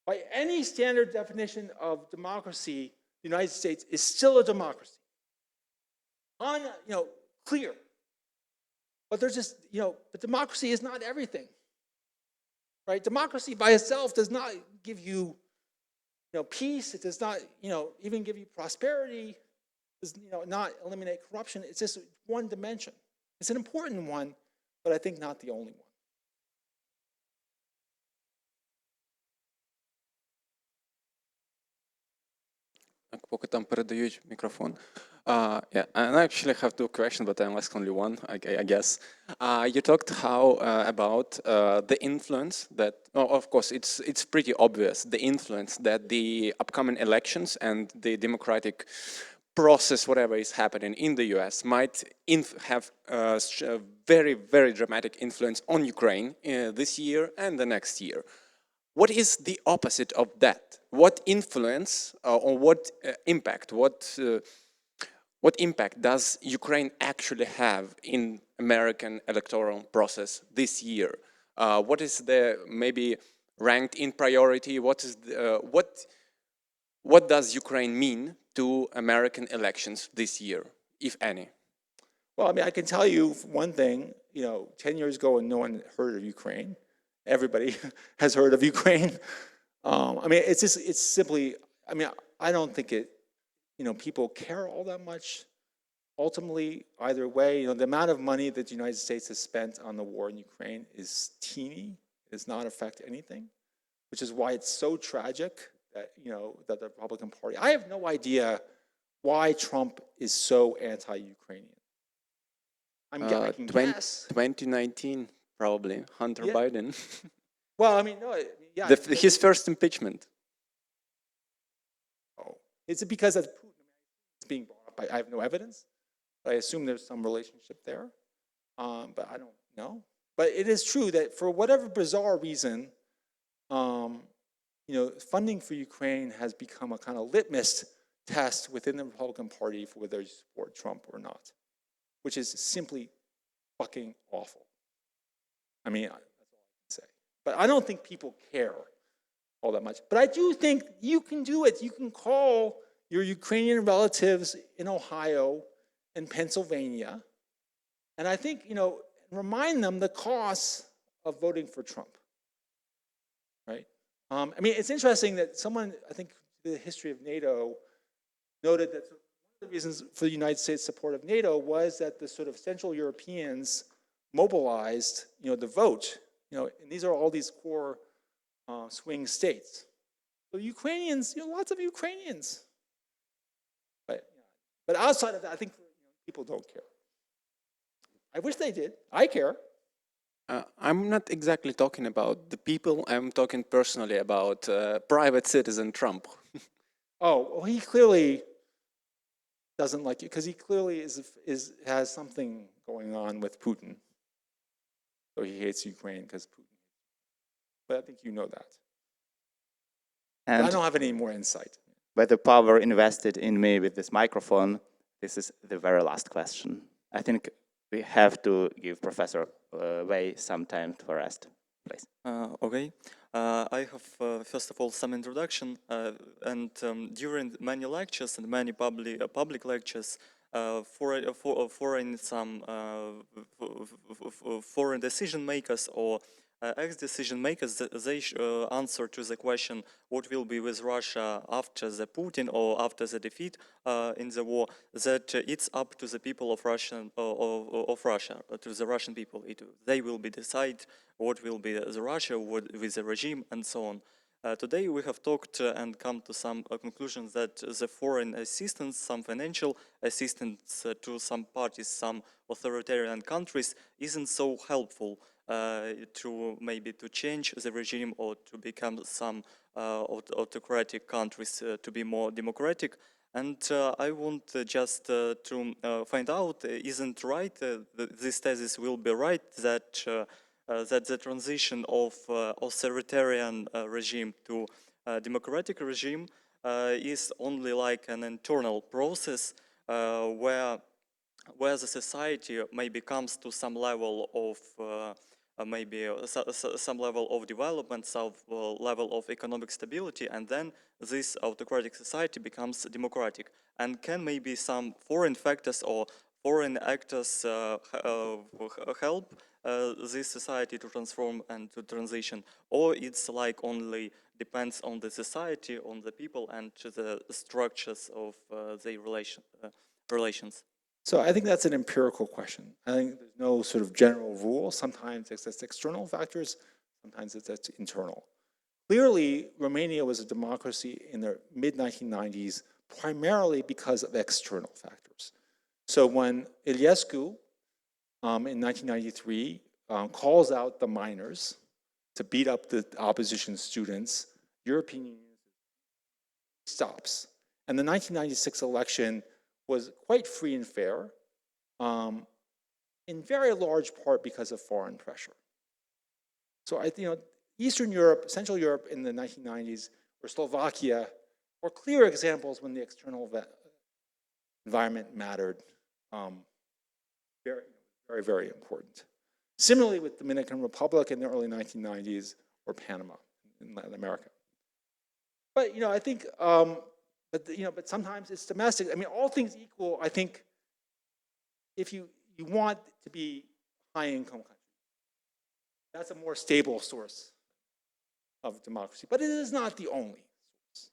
By any standard definition of democracy, the United States is still a democracy. Clear. But there's just, but democracy is not everything. Right? Democracy by itself does not give you, peace. It does not, even give you prosperity. It does, not eliminate corruption. It's just one dimension. It's an important one, but I think not the only one. Поки там передають мікрофон. Yeah, and I actually have 2 questions, but I'll ask only one, I guess. You talked about the influence that, of course, it's pretty obvious, the influence that the upcoming elections and the democratic process, whatever is happening in the US, might have a very, very dramatic influence on Ukraine this year and the next year. What is the opposite of that? What influence or what impact? What impact does Ukraine actually have in American electoral process this year? What is the maybe ranked in priority? What is what does Ukraine mean to American elections this year, if any? Well, I can tell you one thing. 10 years ago, when no one heard of Ukraine, everybody has heard of Ukraine. It's simply, I don't think people care all that much. Ultimately, either way, the amount of money that the United States has spent on the war in Ukraine is teeny. It does not affect anything, which is why it's so tragic that, that the Republican Party, I have no idea why Trump is so anti-Ukrainian. I can guess. 2019, probably, Hunter Biden. Well, no, yeah. His first impeachment. Oh, is it because of Putin? It's being brought up. I have no evidence. I assume there's some relationship there, but I don't know. But it is true that for whatever bizarre reason, funding for Ukraine has become a kind of litmus test within the Republican Party for whether you support Trump or not, which is simply fucking awful. I mean, that's all I can say. But I don't think people care all that much. But I do think you can do it. You can call your Ukrainian relatives in Ohio and Pennsylvania, and I think, remind them the costs of voting for Trump, right? I mean, it's interesting that someone, I think the history of NATO, noted that one of the reasons for the United States' support of NATO was that the sort of Central Europeans mobilized, the vote, and these are all these core swing states. So Ukrainians, lots of Ukrainians. But outside of that, I think people don't care. I wish they did. I care. I'm not exactly talking about the people. I'm talking personally about private citizen Trump. Oh, well, he clearly doesn't like you because he clearly has something going on with Putin. So he hates Ukraine because Putin. But I think you know that. And I don't have any more insight. By the power invested in me with this microphone, this is the very last question. I think we have to give Professor Wei some time for rest, please. Okay. I have, first of all, some introduction. And during many lectures and many public lectures, foreign decision makers or ex-decision makers, they answer to the question, what will be with Russia after the Putin or after the defeat in the war, that it's up to the people of Russia, to the Russian people. They will decide what will be the Russia with the regime and so on. Today we have talked and come to some conclusions that the foreign assistance, some financial assistance to some parties, some authoritarian countries isn't so helpful to change the regime or to become some autocratic countries to be more democratic. And I want just to find out, isn't right, this thesis will be right, that the transition of authoritarian regime to democratic regime is only like an internal process where the society maybe comes to some level of some level of development, some level of economic stability, and then this autocratic society becomes democratic. And can maybe some foreign factors or foreign actors help this society to transform and to transition, or it's like only depends on the society, on the people, and to the structures of their relations? So I think that's an empirical question. I think there's no sort of general rule. Sometimes it's external factors, sometimes it's internal. Clearly, Romania was a democracy in the mid-1990s primarily because of external factors. So when Iliescu, in 1993, calls out the miners to beat up the opposition students, European Union stops. And the 1996 election was quite free and fair, in very large part because of foreign pressure. So Eastern Europe, Central Europe in the 1990s, or Slovakia, were clear examples when the external environment mattered. Very, very, very important. Similarly with Dominican Republic in the early 1990s, or Panama in Latin America. But I think. But sometimes it's domestic. I mean, all things equal, I think if you want to be high-income country, that's a more stable source of democracy. But it is not the only source.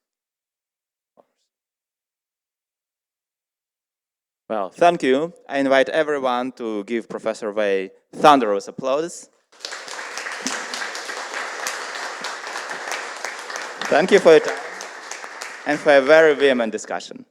Well, thank you. I invite everyone to give Professor Wei thunderous applause. Thank you for your time and for a very vehement discussion.